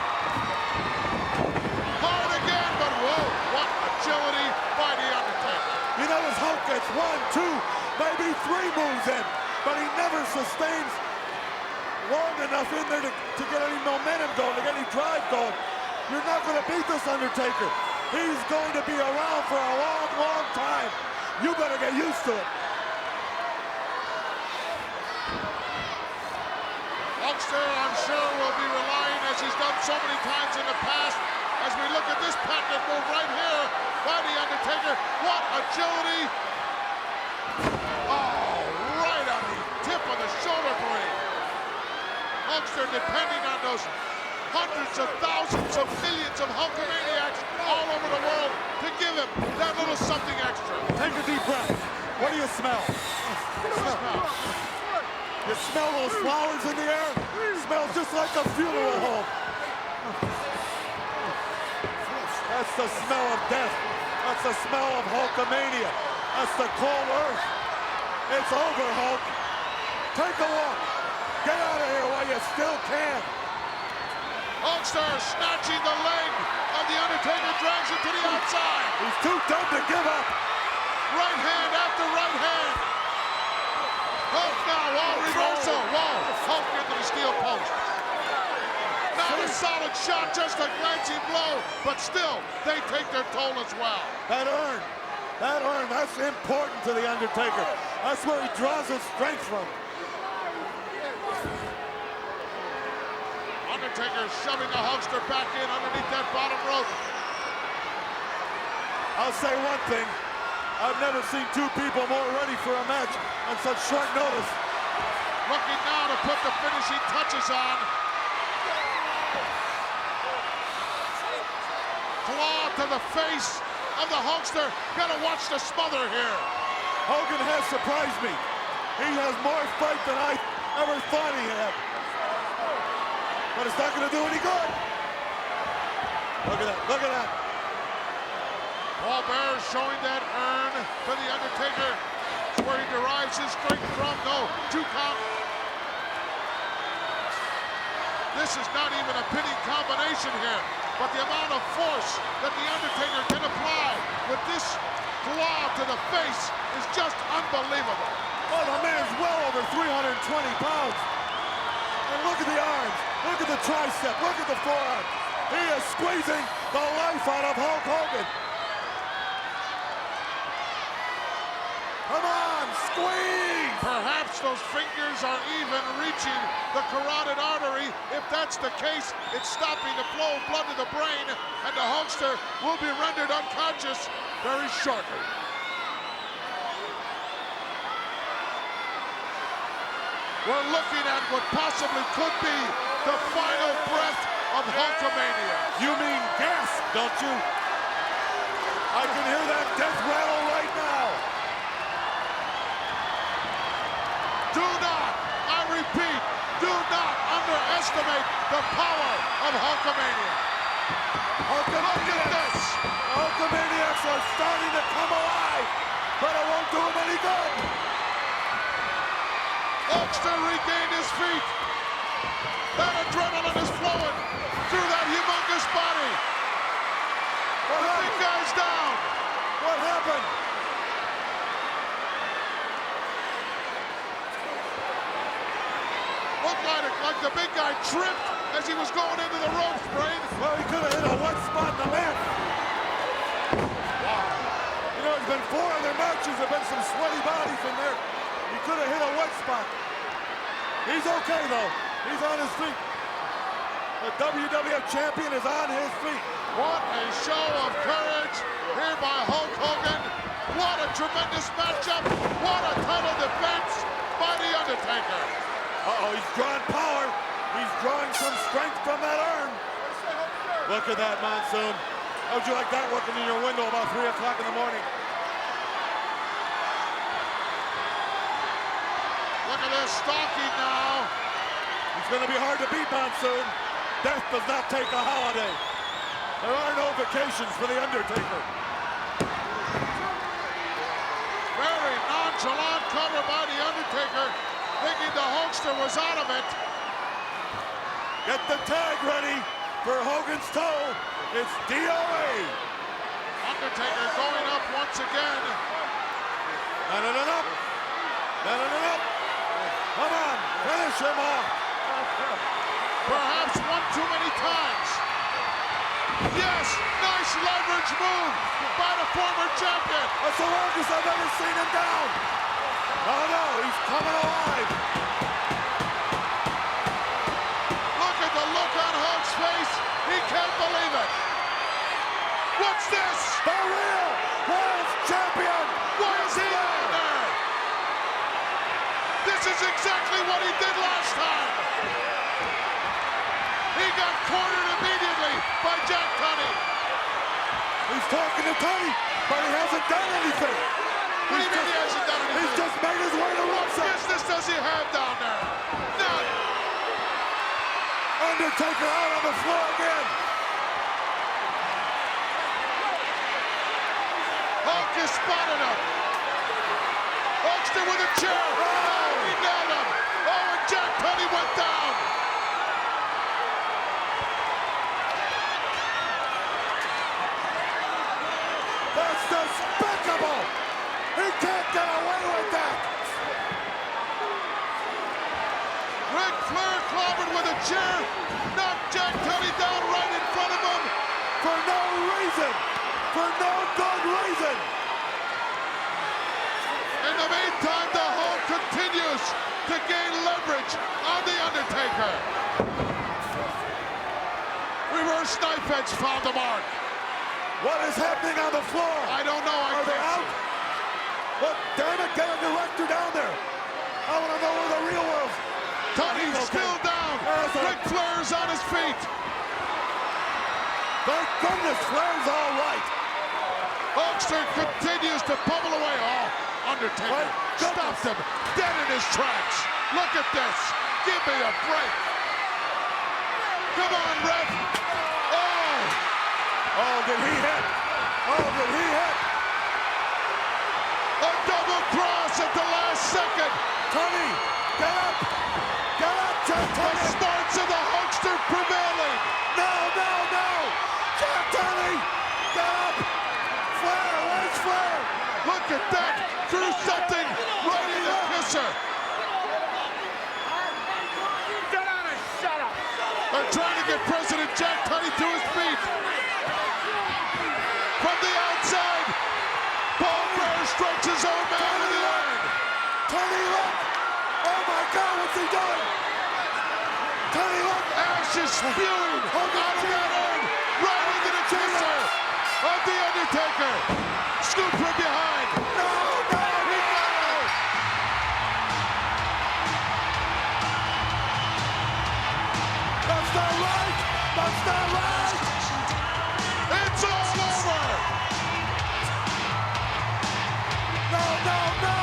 S4: Hard again, but whoa, what agility by The Undertaker.
S5: You notice Hulk gets 1, 2, maybe 3 moves in, but he never sustains long enough in there to get any momentum going, to get any drive going. You're not going to beat this Undertaker. He's going to be around for a long, long time. You better get used to it.
S4: Hulkster, I'm sure, will be relying, as he's done so many times in the past, as we look at this patented move right here by The Undertaker. What agility. Oh, right on the tip of the shoulder blade. Hulkster depending on those hundreds of thousands of millions of Hulkamaniacs all over the world to give him that little something extra.
S5: Take a deep breath. What do you smell? You smell those flowers in the air? It smells just like a funeral home. That's the smell of death. That's the smell of Hulkamania. That's the cold earth. It's over, Hulk. Take a walk. Get out of here while you still can.
S4: Hulkster snatching the leg of The Undertaker, drags it to the outside.
S5: He's too dumb to give up.
S4: Right hand after right hand. Hulk now, wall reversal. Wall, Hulk into the steel post. Not a solid shot, just a glancing blow, but still, they take their toll as well.
S5: That urn, that's important to The Undertaker. That's where he draws his strength from.
S4: Undertaker shoving the Hulkster back in underneath that bottom rope.
S5: I'll say one thing. I've never seen 2 people more ready for a match on such short notice.
S4: Looking now to put the finishing touches on. Claw to the face of the Hulkster. Gotta watch the smother here.
S5: Hogan has surprised me. He has more fight than I ever thought he had. But it's not going to do any good. Look at that, look at that.
S4: Paul Bearer showing that urn to The Undertaker. It's where he derives his strength from. No, 2 count. This is not even a pinning combination here, but the amount of force that The Undertaker can apply with this claw to the face is just unbelievable.
S5: Oh, the man's well over 320 pounds. And look at the arms, look at the tricep, look at the forearm. He is squeezing the life out of Hulk Hogan. Come on, squeeze!
S4: Perhaps perhaps those fingers are even reaching the carotid artery. If that's the case, it's stopping the flow of blood to the brain, and the Hulkster will be rendered unconscious very shortly. We're looking at what possibly could be the final breath of Hulkamania.
S5: You mean gas, don't you? I can hear that death rattle right now.
S4: Do not, I repeat, do not underestimate the power of Hulkamania. Look at this.
S5: Hulkamaniacs are starting to come alive, but it won't do them any good.
S4: Hulkster regained his feet. That adrenaline is flowing through that humongous body. The big guy's down.
S5: What happened?
S4: Looked like the big guy tripped as he was going into the ropes, Brain.
S5: Well, he could have hit a one spot in the mat. Wow. You know, there's been 4 other matches. There have been some sweaty bodies in there. He could have hit a one spot. He's okay, though. He's on his feet. The WWF champion is on his feet.
S4: What a show of courage here by Hulk Hogan. What a tremendous matchup. What a title defense by The Undertaker.
S5: Uh-oh, he's drawing power. He's drawing some strength from that arm. Look at that, Monsoon. How would you like that working in your window about 3 o'clock in the morning?
S4: Look at this, stalking now.
S5: It's going to be hard to beat, Monsoon. Death does not take a holiday. There are no vacations for The Undertaker.
S4: Very nonchalant cover by The Undertaker, thinking the Hulkster was out of it.
S5: Get the tag ready for Hogan's toe. It's DOA.
S4: Undertaker going up once again.
S5: No. Come on, finish him off.
S4: Perhaps one too many times. Yes, nice leverage move by the former champion.
S5: That's the longest I've ever seen him down. Oh no, he's coming alive.
S4: Look at the look on Hulk's face. He can't believe it. What's this?
S5: The real world champion.
S4: Why is he in there? This is exactly what he did last time. He got cornered immediately by Jack Tunney.
S5: He's talking to Tunney, but he hasn't done anything.
S4: What do you mean he hasn't done anything?
S5: He's just made his way to
S4: What
S5: ringside.
S4: business does he have down there? None.
S5: Undertaker out on the floor again.
S4: Hulk is spotted him. Hulkster with a chair. Oh, he nailed him. Oh, and Jack Tunney went down.
S5: That's despicable. He can't get away with that.
S4: Ric Flair clobbered with a chair. Knocked Jack Tunney down right in front of him.
S5: For no reason. For no good reason.
S4: In the meantime, the Hulk continues to gain leverage on The Undertaker. Reverse knife edge found the mark.
S5: What is happening on the floor?
S4: I don't know.
S5: Are they out? Well, damn it, get a director down there. I want to know where the real world's.
S4: Tunney's
S5: Okay.
S4: still down. Ric Flair's on his feet.
S5: Thank goodness Flair's all right.
S4: Hulkster continues to pummel away. Oh, Undertaker
S5: My goodness.
S4: stopped him dead in his tracks. Look at this. Give me a break. Come on, ref. Oh,
S5: Oh, did he hit? Oh, did he hit?
S4: a double cross at the last second.
S5: Tunney, get up. Get up, Jack
S4: The
S5: Tunney.
S4: smarts of the Hulkster prevailing.
S5: No. Jack Tunney, get up. Flair, where's Flair?
S4: Look at that. Threw something right in the kisser. They're trying to get President Jack Tunney to his feet. From the outside, Paul Bearer strikes his own man in the end.
S5: Tunney, look. God, what's he doing? Tony, look!
S4: Ash is spewing out of that urn right into the kisser of The Undertaker. Scoop from behind.
S5: No, no,
S4: He got it.
S5: that's not right! That's not right!
S4: It's all over.
S5: No, no, no!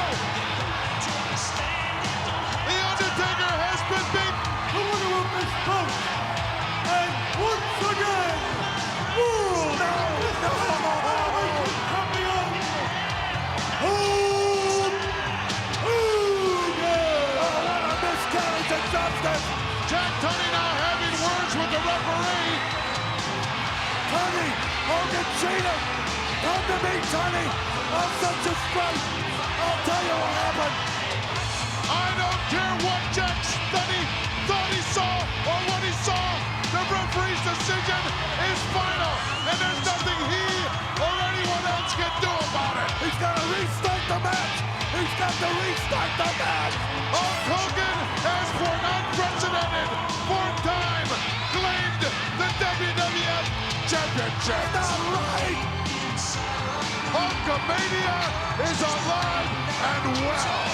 S4: The Undertaker has been beaten.
S8: The winner of this bout, and once again, World Heavyweight Champion, Hulk Hogan!
S5: Oh, what a miscarriage of justice!
S4: Jack Tunney now having words with the referee.
S5: Tony, Hogan cheated! Come to me, Tony! I'm such a straight! I'll tell you what happened!
S4: I don't care what Jack Tunney thought he saw or what he saw. The referee's decision is final, and there's nothing he or anyone else can do about it.
S5: He's got to restart the match! He's got to restart the match!
S4: Hulk Hogan has for an unprecedented fourth time claimed the WWF Championship.
S5: Not right!
S4: Hulkamania is alive and well.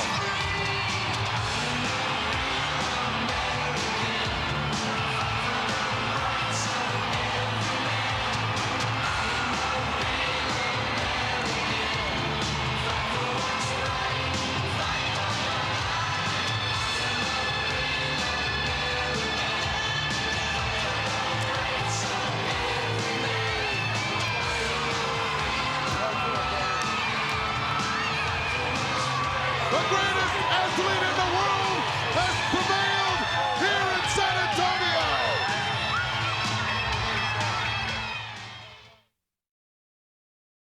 S4: The greatest athlete in the world has prevailed here